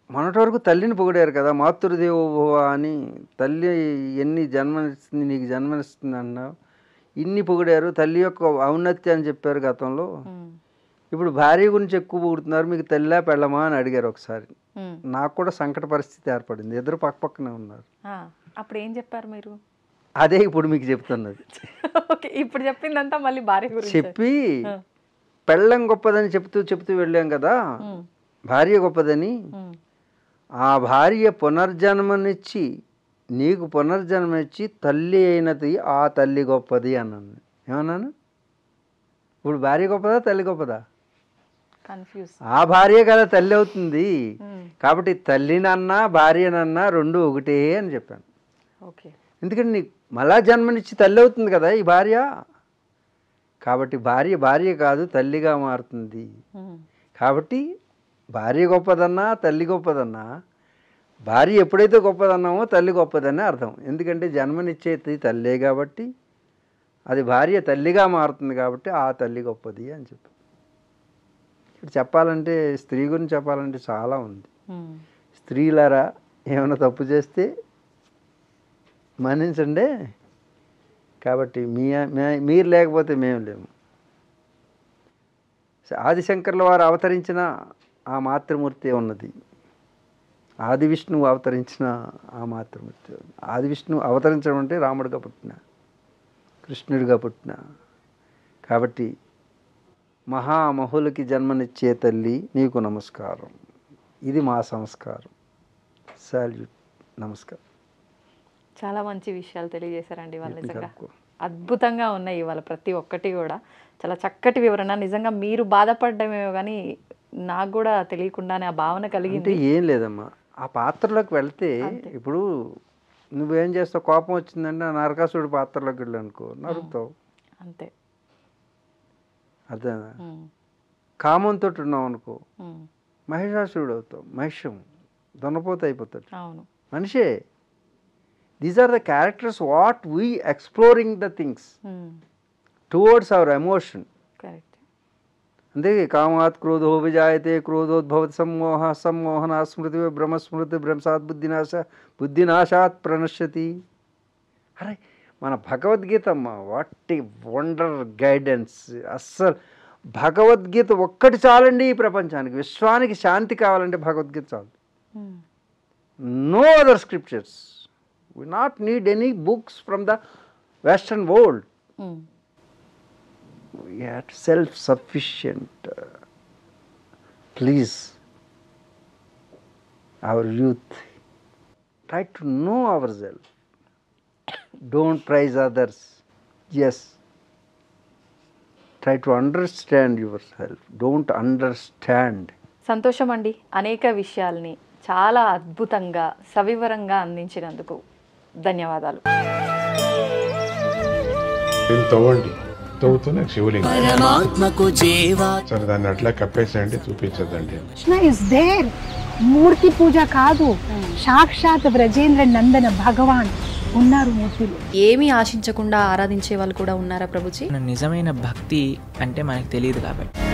మొన్నటి వరకు తల్లిని పొగిడారు కదా, మాతృదేవోభవ అని, తల్లి ఎన్ని జన్మనిస్తుంది, నీకు జన్మనిస్తుంది అన్నావు, ఇన్ని పొగిడారు, తల్లి యొక్క ఔన్నత్యం అని చెప్పారు గతంలో. ఇప్పుడు భార్య గురించి ఎక్కువ పొగుడుతున్నారు, మీకు తల్లా పెళ్ళమా అని అడిగారు ఒకసారి. నాకు కూడా సంకట పరిస్థితి ఏర్పడింది. ఇద్దరు పక్కపక్కనే ఉన్నారు. అప్పుడు ఏం చెప్పారు మీరు? అదే ఇప్పుడు మీకు చెప్తున్నది. ఇప్పుడు చెప్పిందంతా మళ్ళీ భార్య గురించి చెప్పి, పెళ్ళం గొప్పదని చెప్తూ వెళ్ళాం కదా, భార్య గొప్పదని. ఆ భార్య పునర్జన్మనిచ్చి, నీకు పునర్జన్మనిచ్చి తల్లి అయినది ఆ తల్లి గొప్పది అన్నాను. ఏమన్నాను? ఇప్పుడు భార్య గొప్పదా, తల్లి గొప్పదా? కన్ఫ్యూజ్. ఆ భార్య కదా తల్లి అవుతుంది. కాబట్టి తల్లినన్నా భార్యనన్నా రెండు ఒకటే అని చెప్పాను. ఓకే. ఎందుకంటే నీకు మళ్ళా జన్మనిచ్చి తల్లి అవుతుంది కదా ఈ భార్య. కాబట్టి భార్య కాదు తల్లిగా మారుతుంది. కాబట్టి భార్య గొప్పదన్నా తల్లి గొప్పదన్నా భార్య ఎప్పుడైతే గొప్పదన్నామో తల్లి గొప్పదని అర్థం. ఎందుకంటే జన్మనిచ్చేది తల్లే కాబట్టి అది భార్య తల్లిగా మారుతుంది కాబట్టి ఆ తల్లి గొప్పది అని చెప్పి. ఇప్పుడు చెప్పాలంటే స్త్రీ గురించి చెప్పాలంటే చాలా ఉంది. స్త్రీలారా ఏమైనా తప్పు చేస్తే మన్నించండి. కాబట్టి మీరు లేకపోతే మేము లేము. ఆదిశంకర్ల వారు అవతరించిన ఆ మాతృమూర్తి ఉన్నది. ఆది విష్ణువు అవతరించిన ఆ మాతృమూర్తి. ఆది విష్ణువు అవతరించడం అంటే రాముడిగా పుట్టిన, కృష్ణుడిగా పుట్టిన. కాబట్టి మహామహులకి జన్మనిచ్చే తల్లి నీకు నమస్కారం. ఇది మా సంస్కారం. సాల్యూట్. నమస్కారం. చాలా మంచి విషయాలు తెలియజేశారండి ఇవాళ. నిజంగా అద్భుతంగా ఉన్నాయి ఇవాళ ప్రతి ఒక్కటి కూడా. చాలా చక్కటి వివరణ. నిజంగా మీరు బాధపడ్డమేమో కానీ నాకు కూడా తెలియకుండానే ఆ భావన కలిగింది. ఏం లేదమ్మా, ఆ పాత్రలోకి వెళ్తే ఇప్పుడు నువ్వేం చేస్తావు, కోపం వచ్చిందంటే నరకాసుడి పాత్రలోకి వెళ్ళి అనుకో నరుకుతావు అంతే. అర్థమా? కామంతో ఉన్నావు అనుకో మహిషాసుడు అవుతావు. మహిషం దొన్నపోత అయిపోతాడు. అవును, మనిషే. These are the characters what we exploring the things towards our emotion. Correct. అంతే. కామాత్ క్రోధో విజాయతే క్రోధోద్భవతి సమ్మోహ సమ్మోహనా స్మృతి బ్రహ్మస్మృతి బ్రహ్మసాత్ బుద్ధినాశాత్ ప్రణశ్యతి. అరే మన భగవద్గీత అమ్మ, వాట్ ఏ వండర్ గైడెన్స్. అస్సలు భగవద్గీత ఒక్కటి చాలండి ఈ ప్రపంచానికి. విశ్వానికి శాంతి కావాలంటే భగవద్గీత చాలు. No other scriptures. We not need any books from the Western world. We are self-sufficient. Please, our youth, try to know ourselves. Don't praise others. Yes. Try to understand yourself. Don't understand. సంతోషం అండి. అనేక విషయాల్ని చాలా అద్భుతంగా సవివరంగా అందించినందుకు ధన్యవాదాలు. తవ్వండి, తవ్వుతూనే శివలింగం సరే దాన్ని అట్లా కప్పేసేయండి, చూపించదండి. మూర్తి పూజ కాదు, సాక్షాత్ బ్రజేంద్ర నందన భగవాన్ ఉన్నారు మూర్తిలో. ఏమీ ఆశించకుండా ఆరాధించే వాళ్ళు కూడా ఉన్నారా ప్రభుజీ? నిజమైన భక్తి అంటే మనకు తెలియదు కాబట్టి